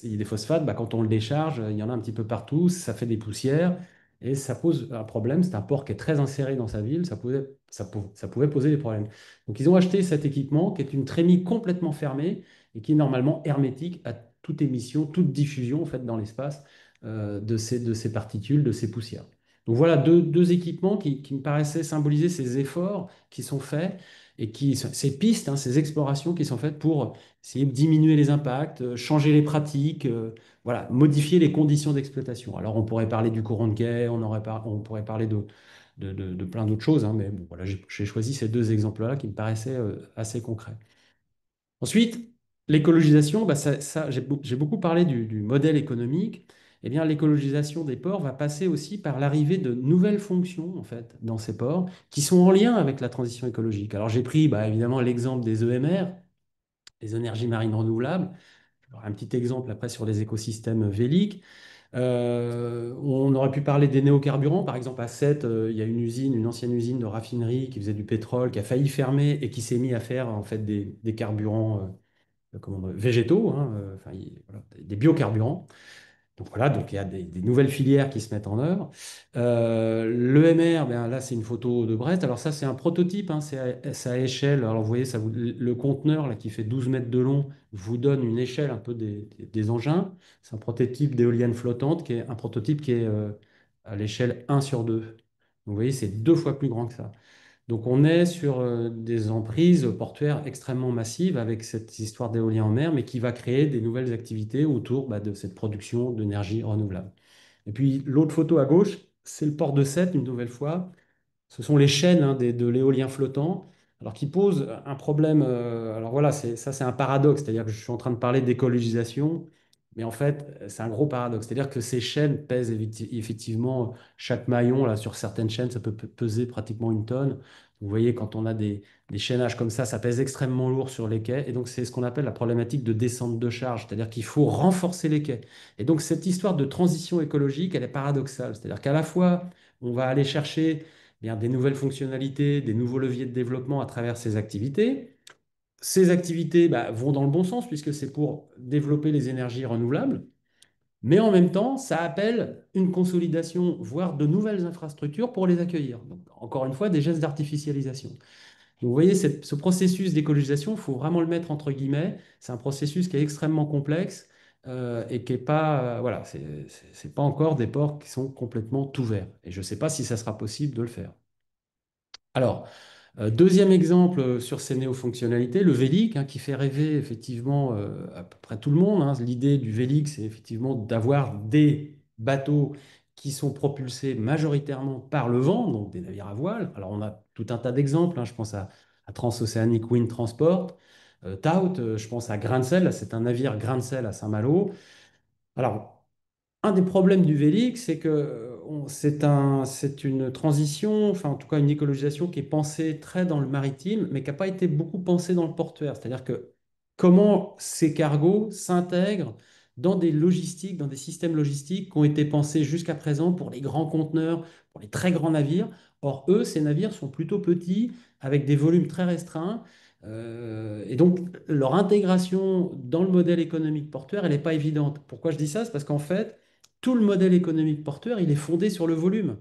il y a des phosphates, bah, quand on le décharge, il y en a un petit peu partout, ça fait des poussières. Et ça pose un problème. C'est un port qui est très inséré dans sa ville. Ça pouvait poser des problèmes. Donc, ils ont acheté cet équipement qui est une trémie complètement fermée et qui est normalement hermétique à toute émission, toute diffusion en fait, dans l'espace de ces particules, de ces poussières. Donc, voilà deux équipements qui me paraissaient symboliser ces efforts qui sont faits et ces pistes, hein, ces explorations qui sont faites pour essayer de diminuer les impacts, changer les pratiques. Voilà, modifier les conditions d'exploitation. Alors, on pourrait parler du courant de quai, on pourrait parler de plein d'autres choses, hein, mais bon, voilà, j'ai choisi ces deux exemples-là qui me paraissaient assez concrets. Ensuite, l'écologisation, bah, j'ai beaucoup parlé du modèle économique. Eh bien, l'écologisation des ports va passer aussi par l'arrivée de nouvelles fonctions, en fait, dans ces ports, qui sont en lien avec la transition écologique. Alors, j'ai pris, bah, évidemment, l'exemple des EMR, les énergies marines renouvelables. Alors, un petit exemple après sur les écosystèmes véliques. On aurait pu parler des néocarburants. Par exemple, à Sète, il y a une ancienne usine de raffinerie qui faisait du pétrole, qui a failli fermer et qui s'est mis à faire en fait des carburants végétaux, hein, enfin, voilà, des biocarburants. Donc voilà, donc il y a des nouvelles filières qui se mettent en œuvre. L'EMR, ben là c'est une photo de Brest. Alors ça c'est un prototype, hein, c'est à échelle. Alors vous voyez, le conteneur là, qui fait 12 mètres de long vous donne une échelle un peu des engins. C'est un prototype d'éolienne flottante qui est un prototype qui est à l'échelle 1/2. Donc vous voyez, c'est 2 fois plus grand que ça. Donc on est sur des emprises portuaires extrêmement massives avec cette histoire d'éolien en mer, mais qui va créer des nouvelles activités autour bah, de cette production d'énergie renouvelable. Et puis l'autre photo à gauche, c'est le port de Sète, une nouvelle fois. Ce sont les chaînes hein, de l'éolien flottant. alors qui pose un problème. Alors voilà, ça c'est un paradoxe, c'est-à-dire que je suis en train de parler d'écologisation, mais en fait c'est un gros paradoxe, c'est-à-dire que ces chaînes pèsent effectivement chaque maillon là sur certaines chaînes, ça peut peser pratiquement une tonne. Vous voyez, quand on a des chaînages comme ça pèse extrêmement lourd sur les quais, et donc c'est ce qu'on appelle la problématique de descente de charge, c'est-à-dire qu'il faut renforcer les quais. Et donc cette histoire de transition écologique, elle est paradoxale, c'est-à-dire qu'à la fois on va aller chercher bien, des nouvelles fonctionnalités, des nouveaux leviers de développement à travers ces activités. Ces activités bah, vont dans le bon sens puisque c'est pour développer les énergies renouvelables, mais en même temps, ça appelle une consolidation, voire de nouvelles infrastructures pour les accueillir. Donc, encore une fois, des gestes d'artificialisation. Donc, vous voyez, ce processus d'écologisation, il faut vraiment le mettre entre guillemets. C'est un processus qui est extrêmement complexe et qui n'est pas, voilà, c'est pas encore des ports qui sont complètement ouverts. Et je ne sais pas si ça sera possible de le faire. Alors, deuxième exemple sur ces néofonctionnalités, le Vélic, hein, qui fait rêver effectivement à peu près tout le monde, hein. L'idée du Vélic, c'est effectivement d'avoir des bateaux qui sont propulsés majoritairement par le vent, donc des navires à voile. Alors, on a tout un tas d'exemples, hein. Je pense à Transoceanic Wind Transport, TOUT, je pense à Grancel, là, c'est un navire Grancel à Saint-Malo. Alors, un des problèmes du Vélix, c'est que c'est une transition, enfin en tout cas une écologisation qui est pensée très dans le maritime, mais qui n'a pas été beaucoup pensée dans le portuaire. C'est-à-dire que comment ces cargos s'intègrent dans des logistiques, dans des systèmes logistiques qui ont été pensés jusqu'à présent pour les grands conteneurs, pour les très grands navires. Or, eux, ces navires sont plutôt petits, avec des volumes très restreints. Et donc, leur intégration dans le modèle économique portuaire, elle n'est pas évidente. Pourquoi je dis ça? C'est parce qu'en fait, tout le modèle économique portuaire, il est fondé sur le volume.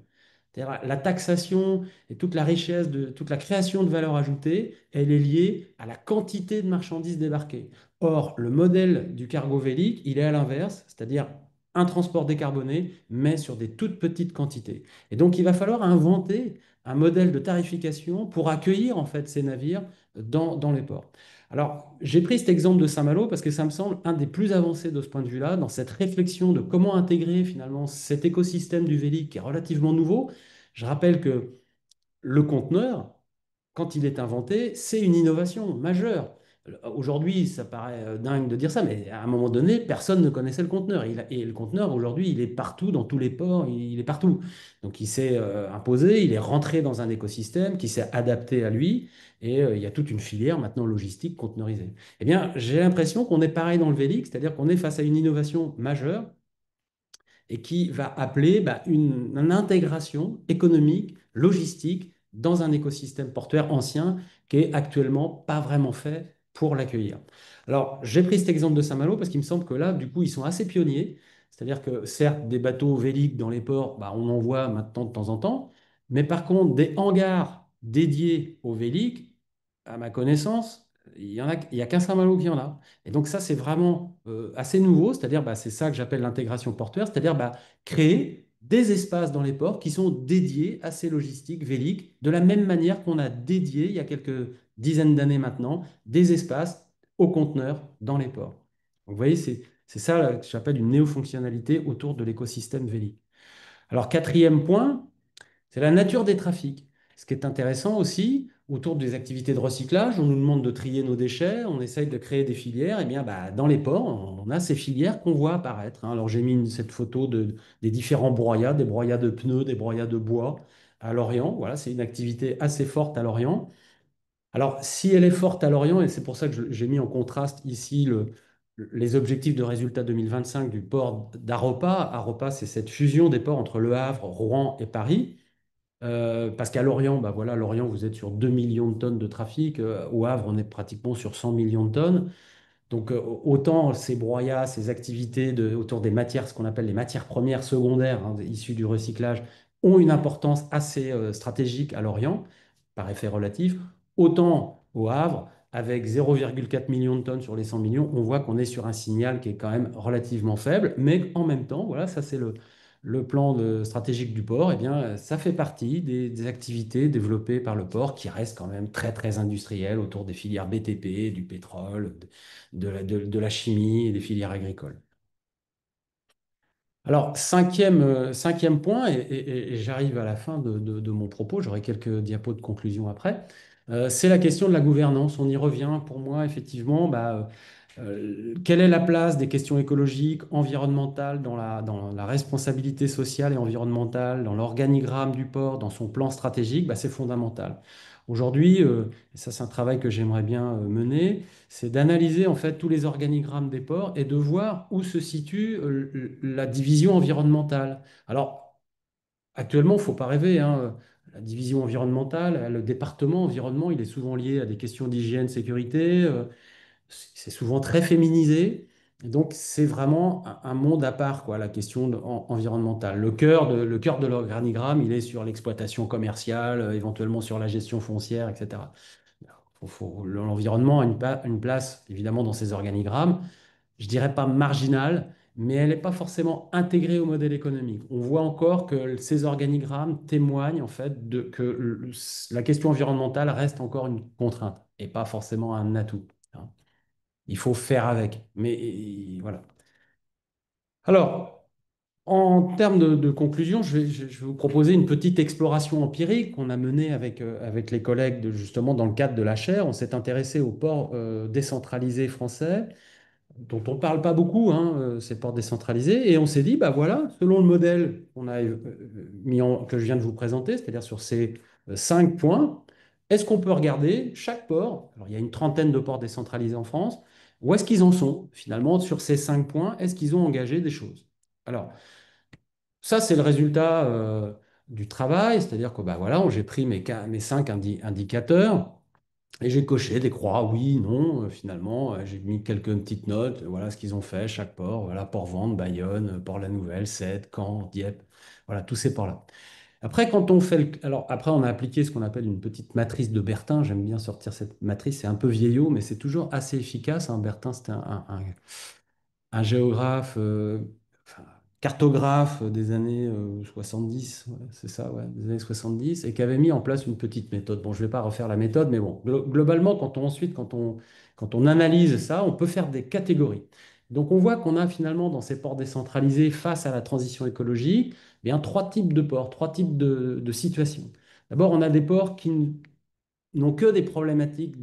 C'est-à-dire la taxation et toute la richesse, toute la création de valeur ajoutée, elle est liée à la quantité de marchandises débarquées. Or, le modèle du cargo vélique, il est à l'inverse, c'est-à-dire un transport décarboné, mais sur des toutes petites quantités. Et donc, il va falloir inventer un modèle de tarification pour accueillir en fait ces navires dans les ports. Alors, j'ai pris cet exemple de Saint-Malo parce que ça me semble un des plus avancés de ce point de vue-là, dans cette réflexion de comment intégrer finalement cet écosystème du Vélic qui est relativement nouveau. Je rappelle que le conteneur, quand il est inventé, c'est une innovation majeure. Aujourd'hui, ça paraît dingue de dire ça, mais à un moment donné, personne ne connaissait le conteneur. Et le conteneur, aujourd'hui, il est partout, dans tous les ports, il est partout. Donc, il s'est imposé, il est rentré dans un écosystème qui s'est adapté à lui, et il y a toute une filière maintenant logistique conteneurisée. Eh bien, j'ai l'impression qu'on est pareil dans le Vélix, c'est-à-dire qu'on est face à une innovation majeure et qui va appeler bah, une intégration économique, logistique dans un écosystème portuaire ancien qui est actuellement pas vraiment fait pour l'accueillir. Alors, j'ai pris cet exemple de Saint-Malo parce qu'il me semble que là, du coup, ils sont assez pionniers. C'est-à-dire que certes, des bateaux véliques dans les ports, bah, on en voit maintenant de temps en temps, mais par contre, des hangars dédiés aux véliques, à ma connaissance, il y a qu'un Saint-Malo qui en a. Et donc ça, c'est vraiment assez nouveau, c'est-à-dire bah, c'est ça que j'appelle l'intégration portuaire, c'est-à-dire bah, créer des espaces dans les ports qui sont dédiés à ces logistiques véliques, de la même manière qu'on a dédié, il y a quelques dizaines d'années maintenant, des espaces aux conteneurs dans les ports. Donc, vous voyez, c'est ça là, que j'appelle une néofonctionnalité autour de l'écosystème vélique. Alors, quatrième point, c'est la nature des trafics. Ce qui est intéressant aussi, autour des activités de recyclage, on nous demande de trier nos déchets, on essaye de créer des filières. Et bien, bah, dans les ports, on a ces filières qu'on voit apparaître, hein. Alors, j'ai mis cette photo des différents broyats, des broyats de pneus, des broyats de bois à Lorient. Voilà, c'est une activité assez forte à Lorient. Alors, si elle est forte à Lorient, et c'est pour ça que j'ai mis en contraste ici les objectifs de résultat 2025 du port d'Aropa. Aropa, c'est cette fusion des ports entre Le Havre, Rouen et Paris. Parce qu'à Lorient, bah voilà, Lorient, vous êtes sur 2 millions de tonnes de trafic. Au Havre, on est pratiquement sur 100 millions de tonnes. Donc, autant ces broyats, ces activités autour des matières, ce qu'on appelle les matières premières secondaires, hein, issues du recyclage, ont une importance assez stratégique à Lorient, par effet relatif. Autant au Havre, avec 0,4 million de tonnes sur les 100 millions, on voit qu'on est sur un signal qui est quand même relativement faible. Mais en même temps, voilà, ça c'est le plan stratégique du port. Eh bien, ça fait partie des activités développées par le port qui restent quand même très, très industrielles autour des filières BTP, du pétrole, de la chimie et des filières agricoles. Alors, cinquième point, et j'arrive à la fin de mon propos, j'aurai quelques diapos de conclusion après, c'est la question de la gouvernance. On y revient. Pour moi, effectivement, quelle est la place des questions écologiques, environnementales dans la responsabilité sociale et environnementale, dans l'organigramme du port, dans son plan stratégique? C'est fondamental. Aujourd'hui, et ça c'est un travail que j'aimerais bien mener, c'est d'analyser en fait tous les organigrammes des ports et de voir où se situe la division environnementale. Alors, actuellement, il ne faut pas rêver, hein. La division environnementale, le département environnement, il est souvent lié à des questions d'hygiène, sécurité. C'est souvent très féminisé. Et donc, c'est vraiment un monde à part, quoi, la question environnementale. Le cœur de l'organigramme, il est sur l'exploitation commerciale, éventuellement sur la gestion foncière, etc. L'environnement a une place, évidemment, dans ces organigrammes, je dirais pas marginale, mais elle n'est pas forcément intégrée au modèle économique. On voit encore que ces organigrammes témoignent, en fait, que la question environnementale reste encore une contrainte et pas forcément un atout, hein. Il faut faire avec. Mais voilà. Alors, en termes de conclusion, je vais vous proposer une petite exploration empirique qu'on a menée avec les collègues justement dans le cadre de la chaire. On s'est intéressé aux ports décentralisés français, dont on ne parle pas beaucoup, hein, ces ports décentralisés, et on s'est dit, bah voilà, selon le modèle que je viens de vous présenter, c'est-à-dire sur ces 5 points, est-ce qu'on peut regarder chaque port? Alors, il y a une trentaine de ports décentralisés en France. Où est-ce qu'ils en sont finalement sur ces 5 points? Est-ce qu'ils ont engagé des choses? Alors, ça, c'est le résultat du travail, c'est-à-dire que bah, voilà, j'ai pris mes 5 indicateurs et j'ai coché des croix, oui, non, finalement, j'ai mis quelques petites notes, voilà ce qu'ils ont fait, chaque port, voilà, Port-Vendre, Bayonne, Port-la-Nouvelle, Sète, Caen, Dieppe, voilà, tous ces ports-là. Après, quand on fait alors après, on a appliqué ce qu'on appelle une petite matrice de Bertin. J'aime bien sortir cette matrice. C'est un peu vieillot, mais c'est toujours assez efficace, hein. Bertin, c'était un géographe, enfin, cartographe des années 70, ouais, c'est ça, ouais, des années 70, et qui avait mis en place une petite méthode. Bon, je ne vais pas refaire la méthode, mais bon, globalement, quand on analyse ça, on peut faire des catégories. Donc, on voit qu'on a finalement dans ces ports décentralisés face à la transition écologique, eh bien, 3 types de ports, 3 types de situations. D'abord, on a des ports qui n'ont que des problématiques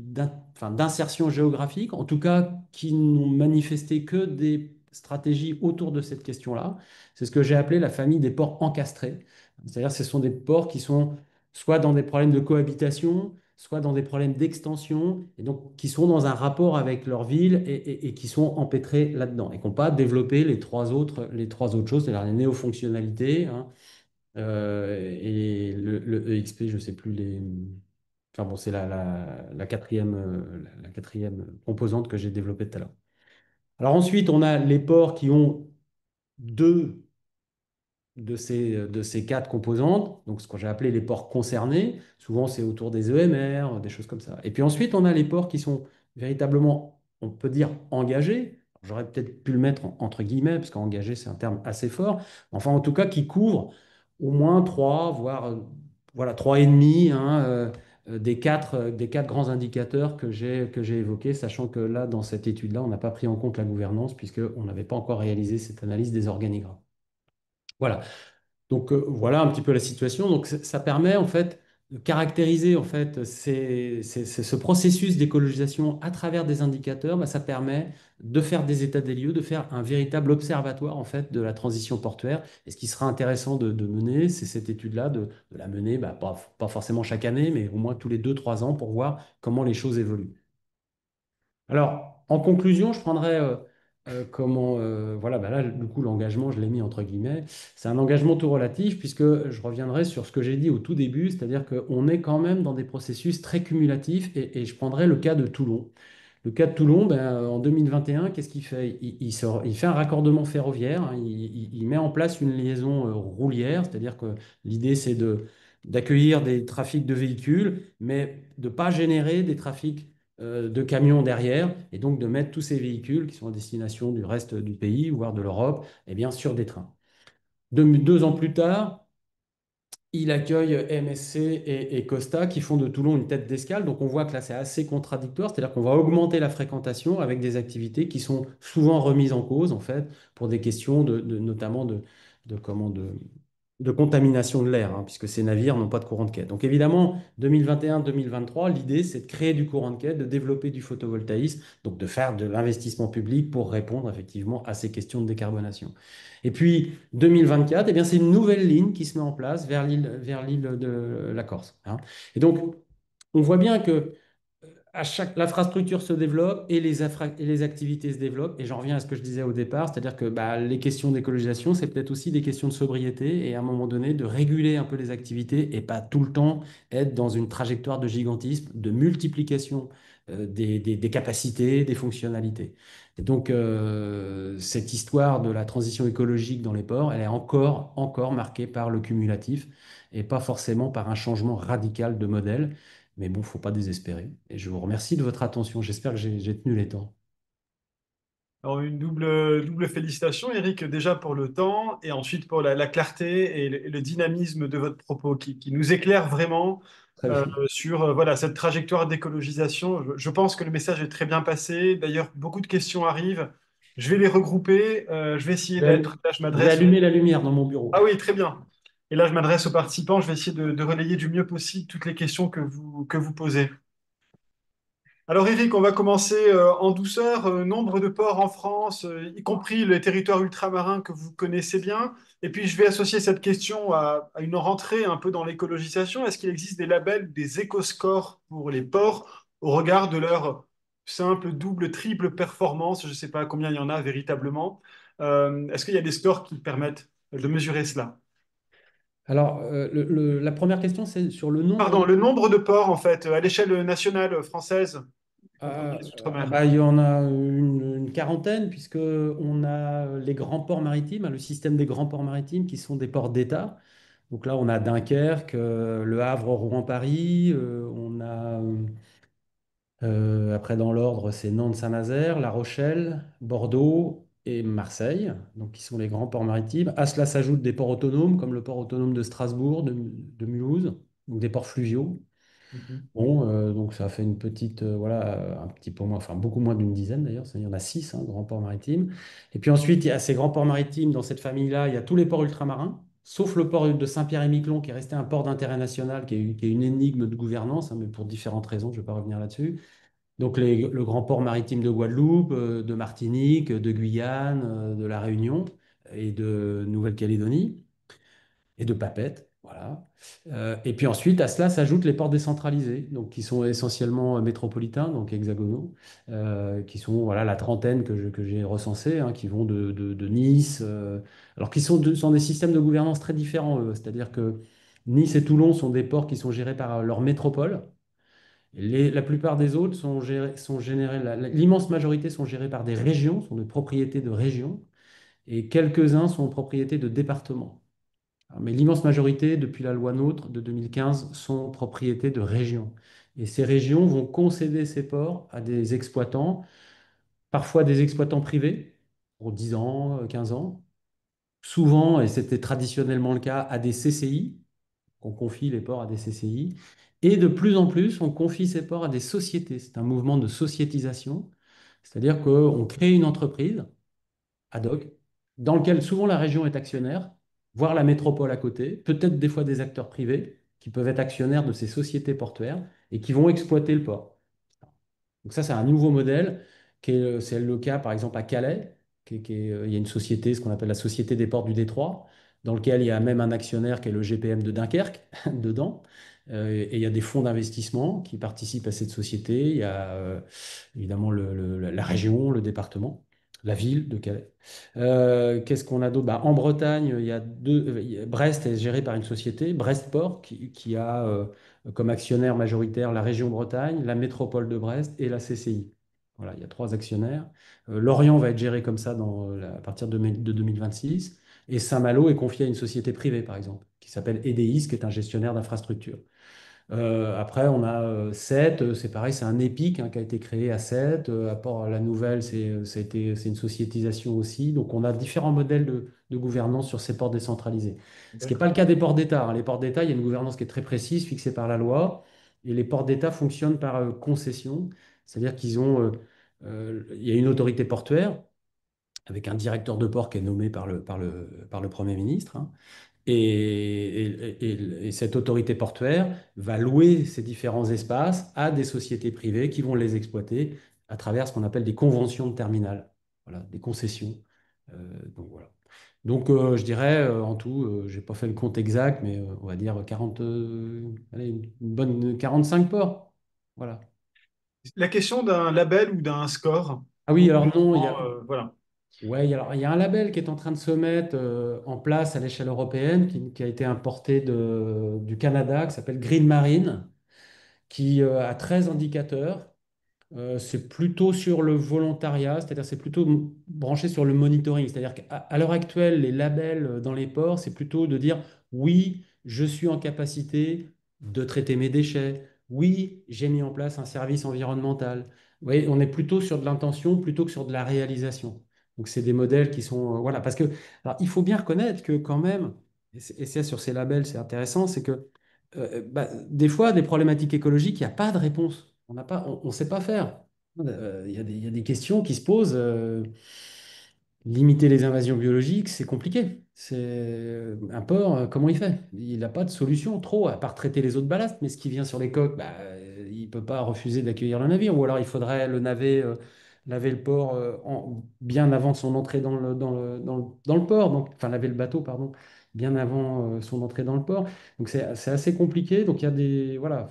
enfin, d'insertion géographique, en tout cas qui n'ont manifesté que des stratégies autour de cette question-là. C'est ce que j'ai appelé la famille des ports encastrés. C'est-à-dire ce sont des ports qui sont soit dans des problèmes de cohabitation, soit dans des problèmes d'extension, et donc qui sont dans un rapport avec leur ville et qui sont empêtrés là-dedans, et qui n'ont pas développé les trois autres choses, c'est-à-dire les néofonctionnalités, hein, et le EXP, je ne sais plus les... Enfin bon, c'est la quatrième composante que j'ai développée tout à l'heure. Alors ensuite, on a les ports qui ont deux de ces 4 composantes, donc ce que j'ai appelé les ports concernés. Souvent, c'est autour des EMR, des choses comme ça. Et puis ensuite, on a les ports qui sont véritablement, on peut dire, engagés. J'aurais peut-être pu le mettre entre guillemets, parce qu'engagé, c'est un terme assez fort. Enfin, en tout cas, qui couvrent au moins 3, voire voilà, 3,5, hein, des quatre grands indicateurs que j'ai évoqués, sachant que là, dans cette étude-là, on n'a pas pris en compte la gouvernance, puisqu'on n'avait pas encore réalisé cette analyse des organigrammes. Voilà. Donc voilà un petit peu la situation. Donc ça permet en fait de caractériser en fait ce processus d'écologisation à travers des indicateurs. Ça permet de faire des états des lieux, de faire un véritable observatoire en fait de la transition portuaire. Et ce qui sera intéressant de mener, c'est cette étude-là, de la mener, pas forcément chaque année, mais au moins tous les 2, 3 ans pour voir comment les choses évoluent. Alors, en conclusion, je prendrais voilà, là, du coup, l'engagement, je l'ai mis entre guillemets. C'est un engagement tout relatif, puisque je reviendrai sur ce que j'ai dit au tout début, c'est-à-dire qu'on est quand même dans des processus très cumulatifs, et je prendrai le cas de Toulon. Le cas de Toulon, en 2021, qu'est-ce qu'il fait? Il fait un raccordement ferroviaire, hein. Il met en place une liaison roulière, c'est-à-dire que l'idée, c'est d'accueillir des trafics de véhicules, mais de ne pas générer des trafics de camions derrière, et donc de mettre tous ces véhicules qui sont à destination du reste du pays, voire de l'Europe, eh bien, sur des trains. 2 ans plus tard, Il accueille MSC et Costa qui font de Toulon une tête d'escale. Donc on voit que là, c'est assez contradictoire. C'est-à-dire qu'on va augmenter la fréquentation avec des activités qui sont souvent remises en cause, en fait, pour des questions notamment de contamination de l'air, hein, puisque ces navires n'ont pas de courant de quai. Donc évidemment, 2021-2023, l'idée, c'est de créer du courant de quai, de développer du photovoltaïsme, donc de faire de l'investissement public pour répondre effectivement à ces questions de décarbonation. Et puis 2024, eh bien, c'est une nouvelle ligne qui se met en place vers l'île de la Corse, hein. Et donc, on voit bien que l'infrastructure se développe et et les activités se développent. Et j'en reviens à ce que je disais au départ, c'est-à-dire que bah, les questions d'écologisation, c'est peut-être aussi des questions de sobriété et à un moment donné de réguler un peu les activités et pas tout le temps être dans une trajectoire de gigantisme, de multiplication des capacités, des fonctionnalités. Et donc, cette histoire de la transition écologique dans les ports, elle est encore marquée par le cumulatif et pas forcément par un changement radical de modèle. Mais bon, faut pas désespérer. Et je vous remercie de votre attention. J'espère que j'ai tenu les temps. Alors, une double félicitation, Eric, déjà pour le temps et ensuite pour la clarté et le dynamisme de votre propos qui nous éclaire vraiment Très bien. sur voilà, cette trajectoire d'écologisation. Je pense que le message est très bien passé. D'ailleurs, beaucoup de questions arrivent. Je vais les regrouper. Je vais essayer Je vais, d'être. Là, je je vais m'adresse. allumer la lumière dans mon Ah bureau. oui, très bien. Et là, je m'adresse aux participants. Je vais essayer de relayer du mieux possible toutes les questions que vous posez. Alors Eric, on va commencer en douceur. Nombre de ports en France, y compris les territoires ultramarins que vous connaissez bien. Et puis je vais associer cette question à une rentrée un peu dans l'écologisation. Est-ce qu'il existe des labels, des éco-scores pour les ports au regard de leur simple, double, triple performance? Je ne sais pas combien il y en a véritablement. Est-ce qu'il y a des scores qui permettent de mesurer cela? Alors, la première question, c'est sur le nombre Pardon, de... le nombre de ports en fait à l'échelle nationale française, y compris Euh, les Outre-mer. bah, il y en a une quarantaine, puisque on a les grands ports maritimes, hein, le système des grands ports maritimes, qui sont des ports d'État. Donc là, on a Dunkerque, Le Havre, Rouen, Paris. On a après, dans l'ordre, c'est Nantes-Saint-Nazaire, La Rochelle, Bordeaux et Marseille, donc qui sont les grands ports maritimes. À cela s'ajoutent des ports autonomes, comme le port autonome de Strasbourg, de Mulhouse, donc des ports fluviaux. Mhm. Bon, donc ça fait une petite, voilà, un petit peu moins, enfin beaucoup moins d'une dizaine d'ailleurs, il y en a six, hein, grands ports maritimes. Et puis ensuite, il y a ces grands ports maritimes, dans cette famille-là, il y a tous les ports ultramarins, sauf le port de Saint-Pierre-et-Miquelon, qui est resté un port d'intérêt national, qui est une énigme de gouvernance, hein, mais pour différentes raisons, je ne vais pas revenir là-dessus. Donc le grand port maritime de Guadeloupe, de Martinique, de Guyane, de La Réunion et de Nouvelle-Calédonie et de Papeete, voilà. Et puis ensuite, à cela s'ajoutent les ports décentralisés, donc qui sont essentiellement métropolitains, donc hexagonaux, qui sont voilà, la trentaine que j'ai recensés, hein, qui vont de Nice, alors qui sont des systèmes de gouvernance très différents, eux. C'est-à-dire que Nice et Toulon sont des ports qui sont gérés par leur métropole. La plupart des autres sont générés, l'immense majorité sont gérés par des régions, sont des propriétés de régions, et quelques-uns sont propriétés de départements. Mais l'immense majorité, depuis la loi NOTRe de 2015, sont propriétés de régions. Et ces régions vont concéder ces ports à des exploitants, parfois des exploitants privés, pour 10 ans, 15 ans, souvent, et c'était traditionnellement le cas, à des CCI, on confie les ports à des CCI. Et de plus en plus, on confie ces ports à des sociétés. C'est un mouvement de sociétisation, c'est-à-dire qu'on crée une entreprise ad hoc, dans lequel souvent la région est actionnaire, voire la métropole à côté, peut-être des fois des acteurs privés qui peuvent être actionnaires de ces sociétés portuaires et qui vont exploiter le port. Donc ça, c'est un nouveau modèle, c'est le cas par exemple à Calais, il y a une société, ce qu'on appelle la Société des ports du Détroit, dans lequel il y a même un actionnaire qui est le GPM de Dunkerque dedans. Et il y a des fonds d'investissement qui participent à cette société. Il y a évidemment la région, le département, la ville de Calais. Qu'est-ce qu'on a d'autre? Bah, en Bretagne, Brest est géré par une société, Brestport, qui a comme actionnaire majoritaire la région Bretagne, la métropole de Brest et la CCI. Voilà, il y a trois actionnaires. Lorient va être géré comme ça à partir de 2026. Et Saint-Malo est confié à une société privée, par exemple, qui s'appelle EDIS, qui est un gestionnaire d'infrastructures. Après, on a Sète, c'est pareil, c'est un EPIC, hein, qui a été créé à Sète. À Port la Nouvelle, c'est une sociétisation aussi. Donc, on a différents modèles de gouvernance sur ces ports décentralisés. Ce qui n'est pas le D'accord. cas des ports d'État, hein. Les ports d'État, il y a une gouvernance qui est très précise, fixée par la loi, et les ports d'État fonctionnent par concession, c'est-à-dire il y a une autorité portuaire avec un directeur de port qui est nommé par le Premier ministre, hein. Et cette autorité portuaire va louer ces différents espaces à des sociétés privées qui vont les exploiter à travers ce qu'on appelle des conventions de terminal, voilà, des concessions. Donc voilà. Donc je dirais en tout, je n'ai pas fait le compte exact, mais on va dire 40, allez, une bonne 45 ports. Voilà. La question d'un label ou d'un score, Ah oui, ou alors non, uniquement, voilà. ouais, alors, il y a un label qui est en train de se mettre en place à l'échelle européenne, qui a été importé du Canada, qui s'appelle Green Marine, qui a 13 indicateurs. C'est plutôt sur le volontariat, c'est-à-dire c'est plutôt branché sur le monitoring. C'est-à-dire qu'à l'heure actuelle, les labels dans les ports, c'est plutôt de dire oui, je suis en capacité de traiter mes déchets. Oui, j'ai mis en place un service environnemental. Vous voyez, on est plutôt sur de l'intention plutôt que sur de la réalisation. Donc c'est des modèles qui sont voilà, parce que alors, il faut bien reconnaître que quand même, et c'est sur ces labels, c'est intéressant, c'est que des fois, des problématiques écologiques, il n'y a pas de réponse. On n'a pas, on sait pas faire. Il y a des questions qui se posent. Limiter les invasions biologiques, c'est compliqué. C'est un porc, comment il fait? Il n'a pas de solution trop, à part traiter les eaux de ballast. Mais ce qui vient sur les coques, bah, il ne peut pas refuser d'accueillir le navire. Ou alors il faudrait laver le port bien avant son entrée dans le port. Donc, enfin, laver le bateau, pardon, bien avant son entrée dans le port. Donc c'est assez compliqué. Donc il y a des. Voilà,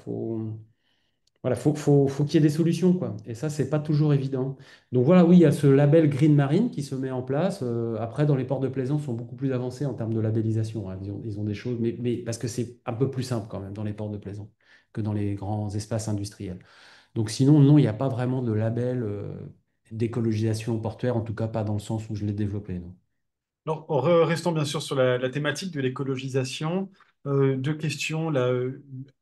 faut qu'il y ait des solutions, quoi. Et ça, c'est pas toujours évident. Donc voilà, oui, il y a ce label Green Marine qui se met en place. Après, dans les ports de plaisance, ils sont beaucoup plus avancés en termes de labellisation, hein. Ils ont des choses, mais parce que c'est un peu plus simple quand même dans les ports de plaisance que dans les grands espaces industriels. Donc sinon, non, il n'y a pas vraiment de label d'écologisation portuaire, en tout cas pas dans le sens où je l'ai développé, non. Alors, restons bien sûr sur la thématique de l'écologisation. Deux questions là.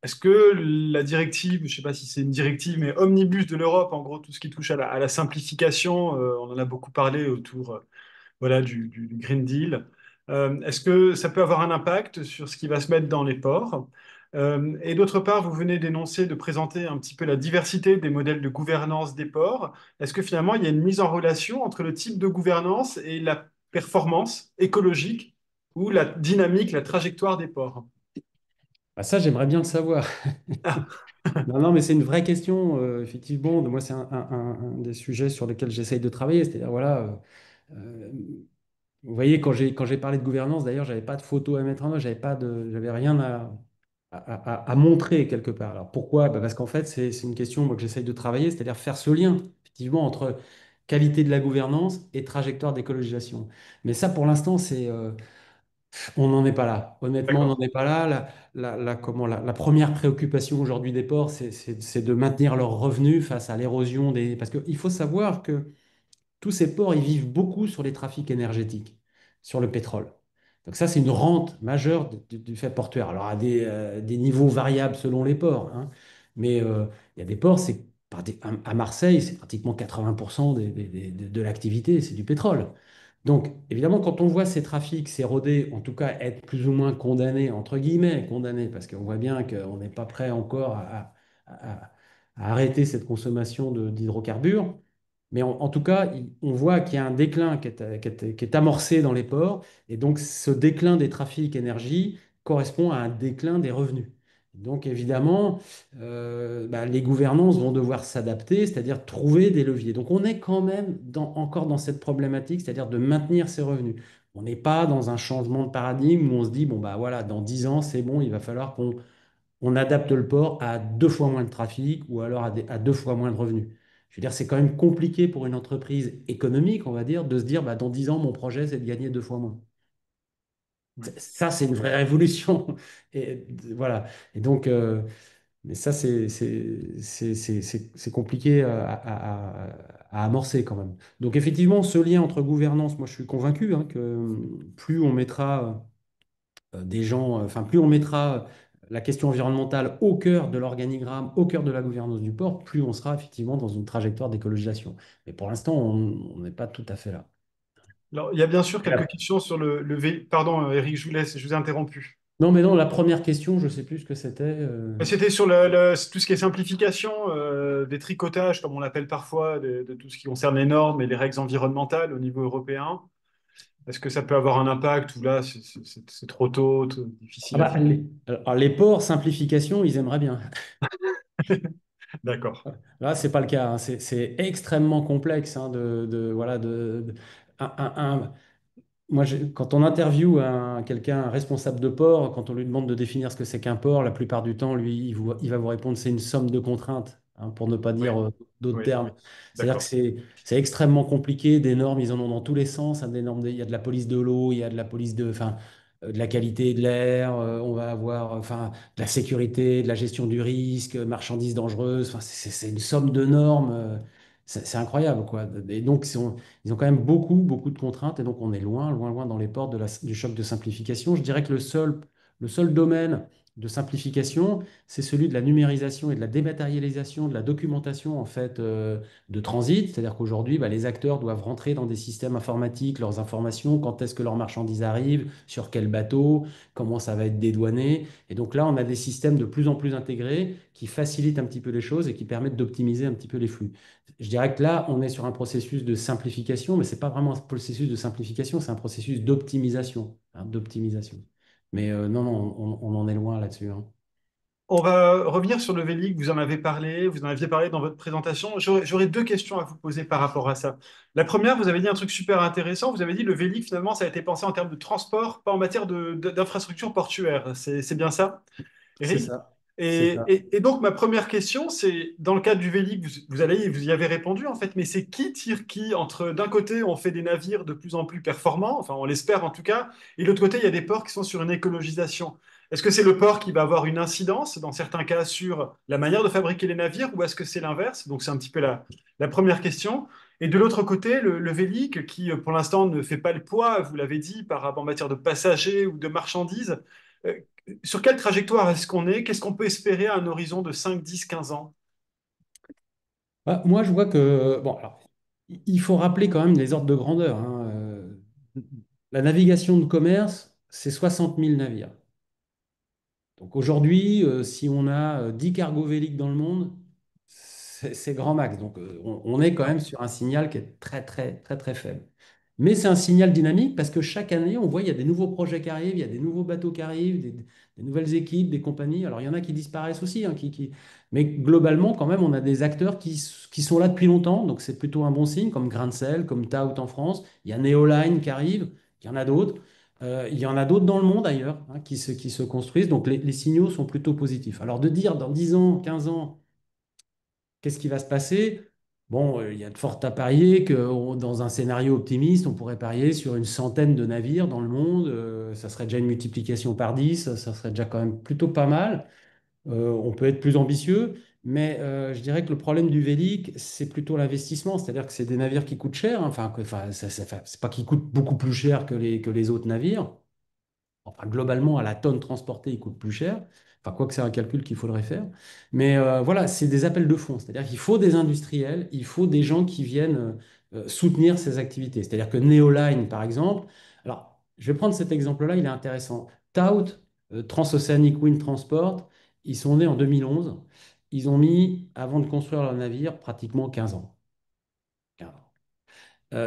Est-ce que la directive, je ne sais pas si c'est une directive, mais omnibus de l'Europe, en gros, tout ce qui touche à la simplification, on en a beaucoup parlé autour voilà, du Green Deal. Est-ce que ça peut avoir un impact sur ce qui va se mettre dans les ports? Et d'autre part, vous venez d'énoncer, de présenter un petit peu la diversité des modèles de gouvernance des ports. Est-ce que finalement, il y a une mise en relation entre le type de gouvernance et la performance écologique ou la dynamique, la trajectoire des ports? Bah, ça, j'aimerais bien le savoir. Ah, Non, non, mais c'est une vraie question, effectivement. Moi, c'est un des sujets sur lesquels j'essaye de travailler. C'est-à-dire, voilà, euh, vous voyez, quand j'ai parlé de gouvernance, d'ailleurs, j'avais pas de photo à mettre en œuvre, j'avais rien à montrer quelque part. Alors pourquoi? Bah, parce qu'en fait, c'est une question moi, que j'essaye de travailler, c'est-à-dire faire ce lien, effectivement, entre qualité de la gouvernance et trajectoire d'écologisation. Mais ça, pour l'instant, on n'en est pas là. Honnêtement, on n'en d'accord. est pas là. La première préoccupation aujourd'hui des ports, c'est de maintenir leurs revenus face à l'érosion des. Parce qu'il faut savoir que tous ces ports, ils vivent beaucoup sur les trafics énergétiques, sur le pétrole. Donc ça, c'est une rente majeure du fait portuaire. Alors à des niveaux variables selon les ports, hein. Mais il y a des ports, à Marseille, c'est pratiquement 80% de l'activité, c'est du pétrole. Donc évidemment, quand on voit ces trafics s'éroder, en tout cas être plus ou moins condamnés, entre guillemets, condamnés, parce qu'on voit bien qu'on n'est pas prêt encore à- à arrêter cette consommation d'hydrocarbures, mais en tout cas, on voit qu'il y a un déclin qui est amorcé dans les ports, et donc ce déclin des trafics énergie correspond à un déclin des revenus. Donc évidemment, bah, les gouvernances vont devoir s'adapter, c'est-à-dire trouver des leviers. Donc on est quand même encore dans cette problématique, c'est-à-dire de maintenir ces revenus. On n'est pas dans un changement de paradigme où on se dit, bon, bah voilà, dans 10 ans, c'est bon, il va falloir qu'on adapte le port à 2 fois moins de trafic ou alors à 2 fois moins de revenus. Je veux dire, c'est quand même compliqué pour une entreprise économique, on va dire, de se dire, bah, dans 10 ans, mon projet, c'est de gagner 2 fois moins. Ouais. Ça, c'est une vraie révolution. Et voilà. Et donc, mais ça, c'est compliqué à amorcer quand même. Donc, effectivement, ce lien entre gouvernance, moi, je suis convaincu hein, que plus on mettra des gens, enfin, plus on mettra la question environnementale au cœur de l'organigramme, au cœur de la gouvernance du port, plus on sera effectivement dans une trajectoire d'écologisation. Mais pour l'instant, on n'est pas tout à fait là. Alors, il y a bien sûr quelques Voilà. questions sur Pardon, Eric, je vous laisse, je vous ai interrompu. Non, mais non, la première question, je ne sais plus ce que c'était. Mais c'était sur tout ce qui est simplification, des tricotages, comme on l'appelle parfois, de tout ce qui concerne les normes et les règles environnementales au niveau européen. Est-ce que ça peut avoir un impact ou là, c'est trop tôt, Ah difficile à bah, dire? alors, les ports, simplification, ils aimeraient bien. D'accord. Là, c'est pas le cas, hein. C'est extrêmement complexe, hein, voilà, un, un- moi, quand on interviewe quelqu'un, un responsable de port, quand on lui demande de définir ce que c'est qu'un port, la plupart du temps, lui, il va vous répondre c'est une somme de contraintes, hein, pour ne pas Oui, dire d'autres oui, termes. C'est-à-dire que d'accord. c'est extrêmement compliqué. Des normes, ils en ont dans tous les sens, hein, des normes, il y a de la police de l'eau, il y a de la police de la qualité de l'air, on va avoir de la sécurité, de la gestion du risque, marchandises dangereuses. Enfin, c'est une somme de normes. C'est incroyable, quoi. Et donc, ils ont quand même beaucoup, beaucoup de contraintes et donc on est loin, loin, loin dans les portes du choc de simplification. Je dirais que le seul domaine de simplification, c'est celui de la numérisation et de la dématérialisation de la documentation en fait de transit. C'est-à-dire qu'aujourd'hui, bah, les acteurs doivent rentrer dans des systèmes informatiques leurs informations, quand est-ce que leurs marchandises arrivent, sur quel bateau, comment ça va être dédouané. Et donc là, on a des systèmes de plus en plus intégrés qui facilitent un petit peu les choses et qui permettent d'optimiser un petit peu les flux. Je dirais que là, on est sur un processus de simplification, mais ce n'est pas vraiment un processus de simplification, c'est un processus d'optimisation, hein, d'optimisation. Mais non, non, on en est loin là-dessus, hein. On va revenir sur le Vélic. Vous en avez parlé, vous en aviez parlé dans votre présentation. J'aurais deux questions à vous poser par rapport à ça. La première, vous avez dit un truc super intéressant. Vous avez dit le Vélic, finalement, ça a été pensé en termes de transport, pas en matière d'infrastructure portuaire. C'est bien ça? C'est Eric. ça, c'est ça. Et donc, ma première question, c'est, dans le cadre du Vélic, vous y avez répondu, en fait, mais c'est qui tire qui entre, d'un côté, on fait des navires de plus en plus performants, enfin, on l'espère en tout cas, et de l'autre côté, il y a des ports qui sont sur une écologisation. Est-ce que c'est le port qui va avoir une incidence, dans certains cas, sur la manière de fabriquer les navires, ou est-ce que c'est l'inverse? Donc, c'est un petit peu la première question. Et de l'autre côté, le Vélic, qui, pour l'instant, ne fait pas le poids, vous l'avez dit, en matière de passagers ou de marchandises. Euh, sur quelle trajectoire est-ce qu'on est? Qu'est-ce qu'on peut espérer à un horizon de 5, 10, 15 ans? Bah, moi, je vois que, bon, alors, il faut rappeler quand même les ordres de grandeur, hein. La navigation de commerce, c'est 60 000 navires. Donc aujourd'hui, si on a 10 cargos véliques dans le monde, c'est grand max. Donc on est quand D'accord. même sur un signal qui est très, très, très, très faible. Mais c'est un signal dynamique parce que chaque année, on voit il y a des nouveaux projets qui arrivent, il y a des nouveaux bateaux qui arrivent, des nouvelles équipes, des compagnies. Alors il y en a qui disparaissent aussi, hein, mais globalement, quand même, on a des acteurs qui sont là depuis longtemps. Donc c'est plutôt un bon signe, comme Grain de Sel, comme Taut en France. Il y a Neoline qui arrive, il y en a d'autres. Il y en a d'autres dans le monde ailleurs, hein, qui se construisent, donc les signaux sont plutôt positifs. Alors de dire dans 10 ans, 15 ans, qu'est-ce qui va se passer? Bon, il y a de fortes à parier que dans un scénario optimiste, on pourrait parier sur une centaine de navires dans le monde. Ça serait déjà une multiplication par 10, ça serait déjà quand même plutôt pas mal. On peut être plus ambitieux, mais je dirais que le problème du Vélic, c'est plutôt l'investissement, c'est-à-dire que c'est des navires qui coûtent cher, hein. C'est pas qu'ils coûtent beaucoup plus cher que les autres navires. Enfin, globalement, à la tonne transportée, il coûte plus cher. Enfin, quoi que c'est un calcul qu'il faudrait faire. Mais voilà, c'est des appels de fonds. C'est-à-dire qu'il faut des industriels, il faut des gens qui viennent soutenir ces activités. C'est-à-dire que Neoline, par exemple, alors, je vais prendre cet exemple-là, il est intéressant. Tout, Transoceanic Wind Transport, ils sont nés en 2011. Ils ont mis, avant de construire leur navire, pratiquement 15 ans.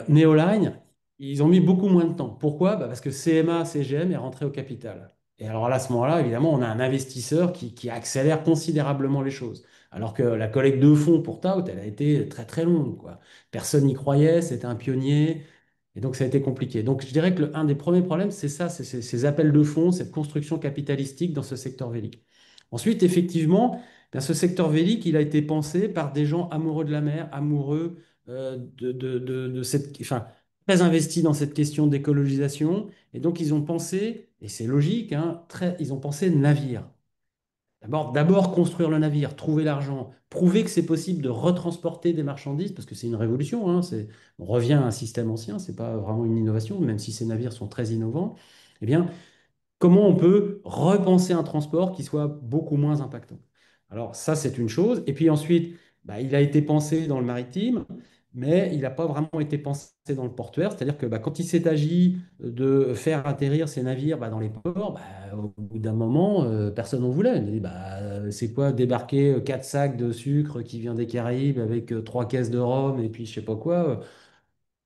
Neoline, ils ont mis beaucoup moins de temps. Pourquoi? Bah, parce que CMA, CGM est rentré au capital. Et alors là, à ce moment-là, évidemment, on a un investisseur qui accélère considérablement les choses. Alors que la collecte de fonds pour Tout, elle a été très très longue, quoi. Personne n'y croyait, c'était un pionnier. Et donc ça a été compliqué. Donc je dirais que un des premiers problèmes, c'est ça, c'est ces appels de fonds, cette construction capitalistique dans ce secteur vélique. Ensuite, effectivement, bien, ce secteur vélique, il a été pensé par des gens amoureux de la mer, amoureux de cette, enfin, très investis dans cette question d'écologisation. Et donc, ils ont pensé, et c'est logique, hein, ils ont pensé navire. D'abord construire le navire, trouver l'argent, prouver que c'est possible de retransporter des marchandises, parce que c'est une révolution, hein, on revient à un système ancien, c'est pas vraiment une innovation, même si ces navires sont très innovants. Eh bien, comment on peut repenser un transport qui soit beaucoup moins impactant? Alors ça, c'est une chose. Et puis ensuite, bah, il a été pensé dans le maritime. mais il n'a pas vraiment été pensé dans le portuaire. C'est-à-dire que quand il s'est agi de faire atterrir ces navires dans les ports, au bout d'un moment, personne n'en voulait. On dit, c'est quoi débarquer 4 sacs de sucre qui vient des Caraïbes avec 3 caisses de rhum et puis je sais pas quoi.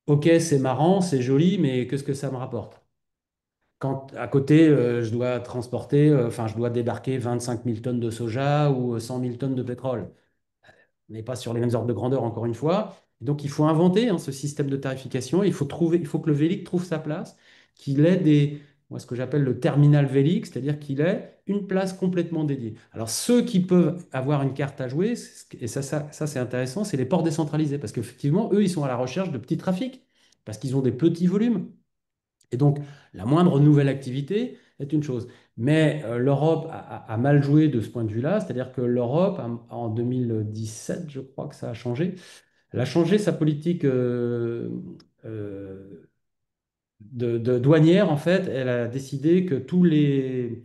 Ok, c'est marrant, c'est joli, mais qu'est-ce que ça me rapporte? Quand à côté, je dois transporter, enfin, je dois débarquer 25 000 tonnes de soja ou 100 000 tonnes de pétrole. On n'est pas sur les mêmes ordres de grandeur, encore une fois. Donc, il faut inventer ce système de tarification. Il faut que le Vélic trouve sa place, qu'il ait moi, ce que j'appelle le terminal Vélic, c'est-à-dire qu'il ait une place complètement dédiée. Alors, ceux qui peuvent avoir une carte à jouer, et ça c'est intéressant, c'est les ports décentralisés, parce qu'effectivement, eux, ils sont à la recherche de petits trafics, parce qu'ils ont des petits volumes. Et donc, la moindre nouvelle activité est une chose. Mais l'Europe a mal joué de ce point de vue-là, c'est-à-dire que l'Europe, en 2017, je crois que ça a changé, elle a changé sa politique euh, de douanière, en fait. Elle a décidé que tous les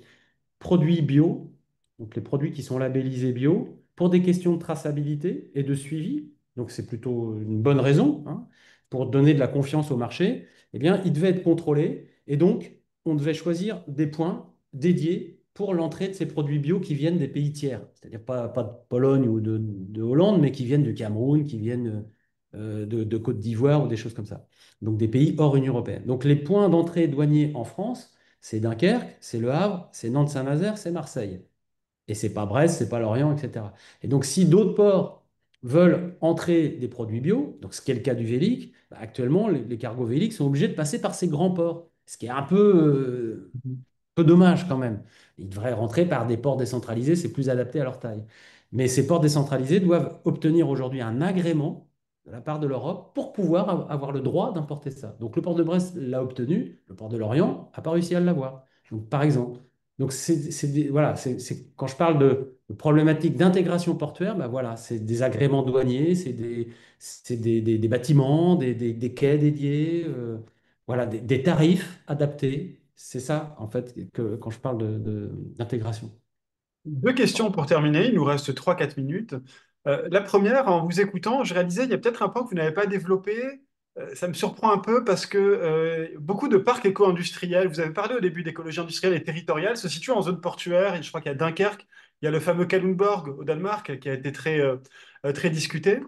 produits bio, donc les produits qui sont labellisés bio, pour des questions de traçabilité et de suivi, donc c'est plutôt une bonne raison, hein, pour donner de la confiance au marché, eh bien, ils devaient être contrôlés et donc on devait choisir des points dédiés pour l'entrée de ces produits bio qui viennent des pays tiers, c'est-à-dire pas de Pologne ou de Hollande, mais qui viennent du Cameroun, qui viennent de Côte d'Ivoire ou des choses comme ça, donc des pays hors Union européenne. Donc les points d'entrée douaniers en France, c'est Dunkerque, c'est Le Havre, c'est Nantes-Saint-Nazaire, c'est Marseille. Et c'est pas Brest, c'est pas Lorient, etc. Et donc, si d'autres ports veulent entrer des produits bio, donc ce qui est le cas du Vélic, actuellement, les cargos Vélic sont obligés de passer par ces grands ports, ce qui est un peu dommage quand même. Ils devraient rentrer par des ports décentralisés, c'est plus adapté à leur taille. Mais ces ports décentralisés doivent obtenir aujourd'hui un agrément de la part de l'Europe pour pouvoir avoir le droit d'importer ça. Donc le port de Brest l'a obtenu, le port de Lorient n'a pas réussi à l'avoir. Donc par exemple. Donc voilà, quand je parle de problématiques d'intégration portuaire, voilà, c'est des agréments douaniers, des bâtiments, des quais dédiés. Voilà, des tarifs adaptés. C'est ça, en fait, quand je parle d'intégration. Deux questions pour terminer, il nous reste 3 4 minutes. La première, en vous écoutant, je réalisais il y a peut-être un point que vous n'avez pas développé. Ça me surprend un peu parce que beaucoup de parcs éco-industriels, vous avez parlé au début d'écologie industrielle et territoriale, se situent en zone portuaire. Et je crois qu'il y a Dunkerque, il y a le fameux Kalundborg au Danemark qui a été très discuté.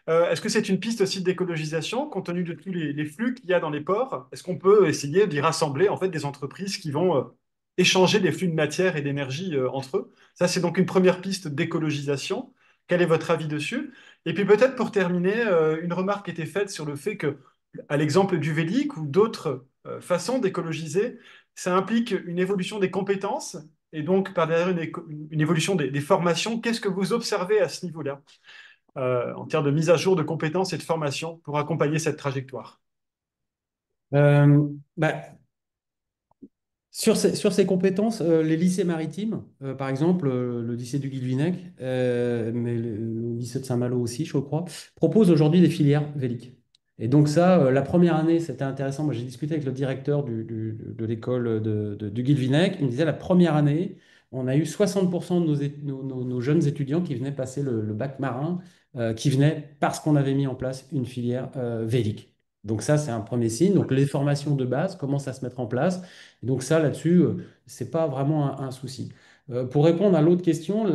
Est-ce que c'est une piste aussi d'écologisation compte tenu de tous les flux qu'il y a dans les ports? Est-ce qu'on peut essayer d'y rassembler en fait des entreprises qui vont échanger des flux de matière et d'énergie entre eux? Ça, c'est donc une première piste d'écologisation. Quel est votre avis dessus? Et puis peut-être pour terminer, une remarque qui était faite sur le fait que, à l'exemple du Vélic ou d'autres façons d'écologiser, ça implique une évolution des compétences et donc par derrière une évolution des formations. Qu'est-ce que vous observez à ce niveau-là, en termes de mise à jour de compétences et de formation pour accompagner cette trajectoire? Euh, bah, sur ces compétences, les lycées maritimes, par exemple, le lycée du Guilvinec, mais le lycée de Saint-Malo aussi, je crois, proposent aujourd'hui des filières véliques. Et donc ça, la première année, c'était intéressant. Moi, j'ai discuté avec le directeur de l'école du Guilvinec. Il me disait, la première année, on a eu 60% de nos jeunes étudiants qui venaient passer le bac marin, qui venaient parce qu'on avait mis en place une filière vélique. Donc ça, c'est un premier signe. Donc les formations de base commencent à se mettre en place. Et donc ça, là-dessus, c'est pas vraiment un souci. Pour répondre à l'autre question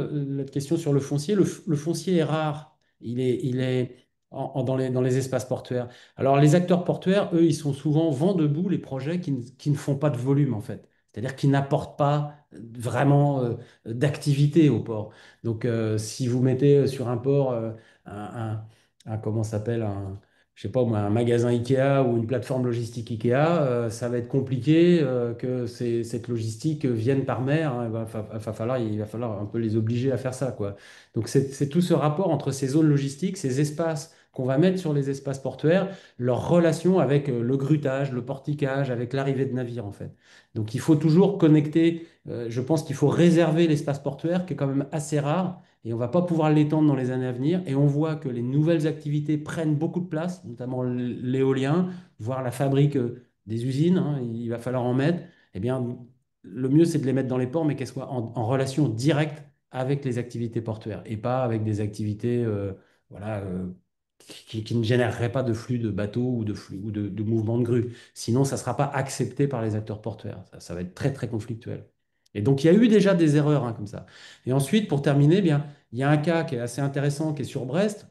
sur le foncier, le foncier est rare. Il est dans les espaces portuaires. Alors les acteurs portuaires, eux, ils sont souvent vent debout les projets qui ne font pas de volume en fait. C'est-à-dire qui n'apportent pas vraiment d'activité au port. Donc si vous mettez sur un port un, comment ça s'appelle je sais pas moi, un magasin Ikea ou une plateforme logistique Ikea, ça va être compliqué que cette logistique vienne par mer, hein. Il va falloir un peu les obliger à faire ça, quoi. Donc c'est tout ce rapport entre ces zones logistiques, ces espaces qu'on va mettre sur les espaces portuaires, leur relation avec le grutage, le porticage, avec l'arrivée de navires, en fait. Donc il faut toujours connecter, je pense qu'il faut réserver l'espace portuaire qui est quand même assez rare et on ne va pas pouvoir l'étendre dans les années à venir. Et on voit que les nouvelles activités prennent beaucoup de place, notamment l'éolien, voire la fabrique des usines, hein, il va falloir en mettre. Eh bien, le mieux, c'est de les mettre dans les ports, mais qu'elles soient en relation directe avec les activités portuaires et pas avec des activités voilà, qui ne générerait pas de flux de bateaux ou de flux ou de mouvements de grues. Sinon, ça ne sera pas accepté par les acteurs portuaires. Ça va être très, très conflictuel. Et donc, il y a eu déjà des erreurs hein, comme ça. Et ensuite, pour terminer, eh bien, il y a un cas qui est assez intéressant qui est sur Brest.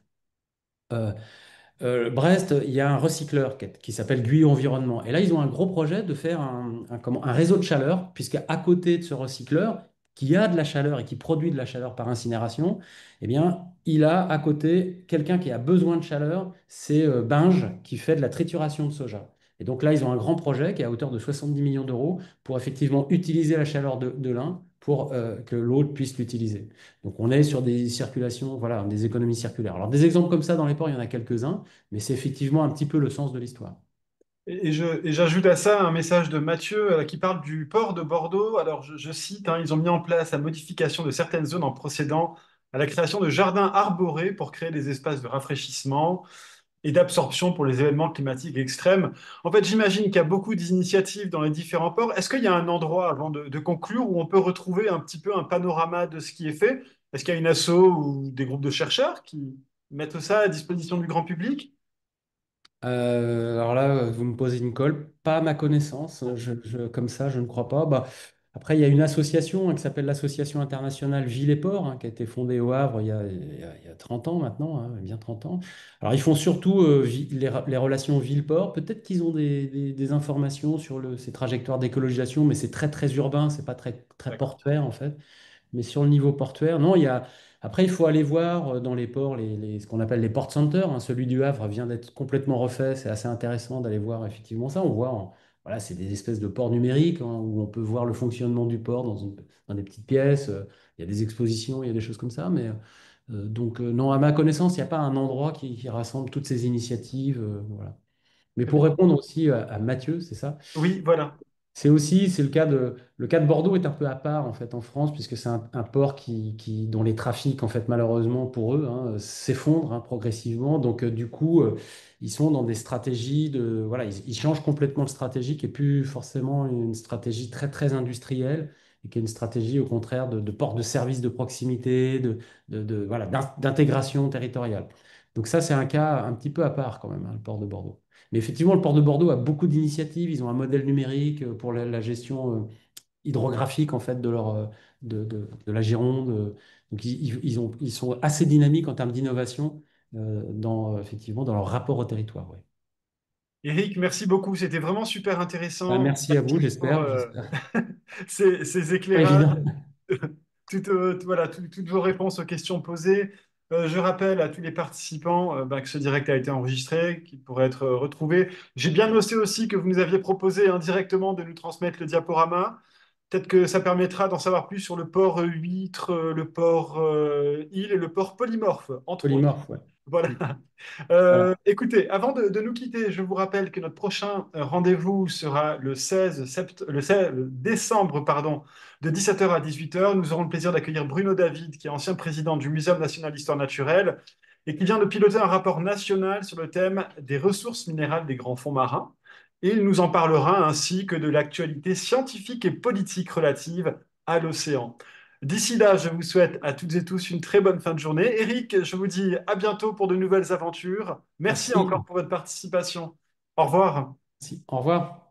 Euh, Brest, il y a un recycleur qui s'appelle Guyot Environnement. Et là, ils ont un gros projet de faire un réseau de chaleur, puisque à côté de ce recycleur, qui a de la chaleur et qui produit de la chaleur par incinération, eh bien, il a à côté quelqu'un qui a besoin de chaleur, c'est Binge, qui fait de la trituration de soja. Et donc là, ils ont un grand projet qui est à hauteur de 70 millions d'euros pour effectivement utiliser la chaleur de l'un pour que l'autre puisse l'utiliser. Donc on est sur des circulations, voilà, des économies circulaires. Alors des exemples comme ça dans les ports, il y en a quelques-uns, mais c'est effectivement un petit peu le sens de l'histoire. Et j'ajoute à ça un message de Mathieu qui parle du port de Bordeaux. Alors, je cite, hein, ils ont mis en place la modification de certaines zones en procédant à la création de jardins arborés pour créer des espaces de rafraîchissement et d'absorption pour les événements climatiques extrêmes. En fait, j'imagine qu'il y a beaucoup d'initiatives dans les différents ports. Est-ce qu'il y a un endroit, avant de conclure, où on peut retrouver un petit peu un panorama de ce qui est fait? Est-ce qu'il y a une asso ou des groupes de chercheurs qui mettent ça à disposition du grand public? Alors là, vous me posez une colle, pas à ma connaissance, comme ça, je ne crois pas. Bah, après, il y a une association hein, qui s'appelle l'Association internationale Ville et Port, hein, qui a été fondée au Havre il y a 30 ans maintenant, hein, bien 30 ans. Alors, ils font surtout les relations ville-port. Peut-être qu'ils ont des informations sur ces trajectoires d'écologisation, mais c'est très, très urbain, c'est pas très, très D'accord. portuaire en fait. Mais sur le niveau portuaire, non, il y a. Après, il faut aller voir dans les ports ce qu'on appelle les port centers, hein. Celui du Havre vient d'être complètement refait. C'est assez intéressant d'aller voir effectivement ça. On voit, voilà, c'est des espèces de ports numériques hein, où on peut voir le fonctionnement du port dans des petites pièces. Il y a des expositions, il y a des choses comme ça. Mais donc, non, à ma connaissance, il n'y a pas un endroit qui rassemble toutes ces initiatives. Voilà. Mais Très pour bien. répondre aussi à Mathieu, c'est ça? Oui, voilà. C'est le cas de Bordeaux est un peu à part en fait en France puisque c'est un port dont les trafics en fait malheureusement pour eux hein, s'effondrent hein, progressivement. Donc du coup ils sont dans des stratégies voilà ils changent complètement de stratégie qui est plus forcément une stratégie très très industrielle et qui est une stratégie au contraire de port de service de proximité voilà d'intégration territoriale. Donc ça c'est un cas un petit peu à part quand même hein, le port de Bordeaux. Mais effectivement, le port de Bordeaux a beaucoup d'initiatives. Ils ont un modèle numérique pour la gestion hydrographique en fait de la Gironde. Donc ils sont assez dynamiques en termes d'innovation effectivement dans leur rapport au territoire. Ouais. Eric, merci beaucoup. C'était vraiment super Bah, intéressant. merci à vous, Merci pour j'espère. J'espère. ces Pas éclairages, évident. voilà, toutes vos réponses aux questions posées. Je rappelle à tous les participants que ce direct a été enregistré, qu'il pourrait être retrouvé. J'ai bien noté aussi que vous nous aviez proposé indirectement de nous transmettre le diaporama. Peut-être que ça permettra d'en savoir plus sur le port huître, le port île et le port polymorphe, entre autres. Polymorphe, ouais. Voilà. Mm. Voilà. Écoutez, avant de nous quitter, je vous rappelle que notre prochain rendez-vous sera le 16 décembre pardon, de 17 heures à 18 heures. Nous aurons le plaisir d'accueillir Bruno David, qui est ancien président du Muséum national d'histoire naturelle et qui vient de piloter un rapport national sur le thème des ressources minérales des grands fonds marins. Et il nous en parlera ainsi que de l'actualité scientifique et politique relative à l'océan. D'ici là, je vous souhaite à toutes et tous une très bonne fin de journée. Eric, je vous dis à bientôt pour de nouvelles aventures. Merci encore Merci. pour votre participation. Au revoir. Merci. Au revoir.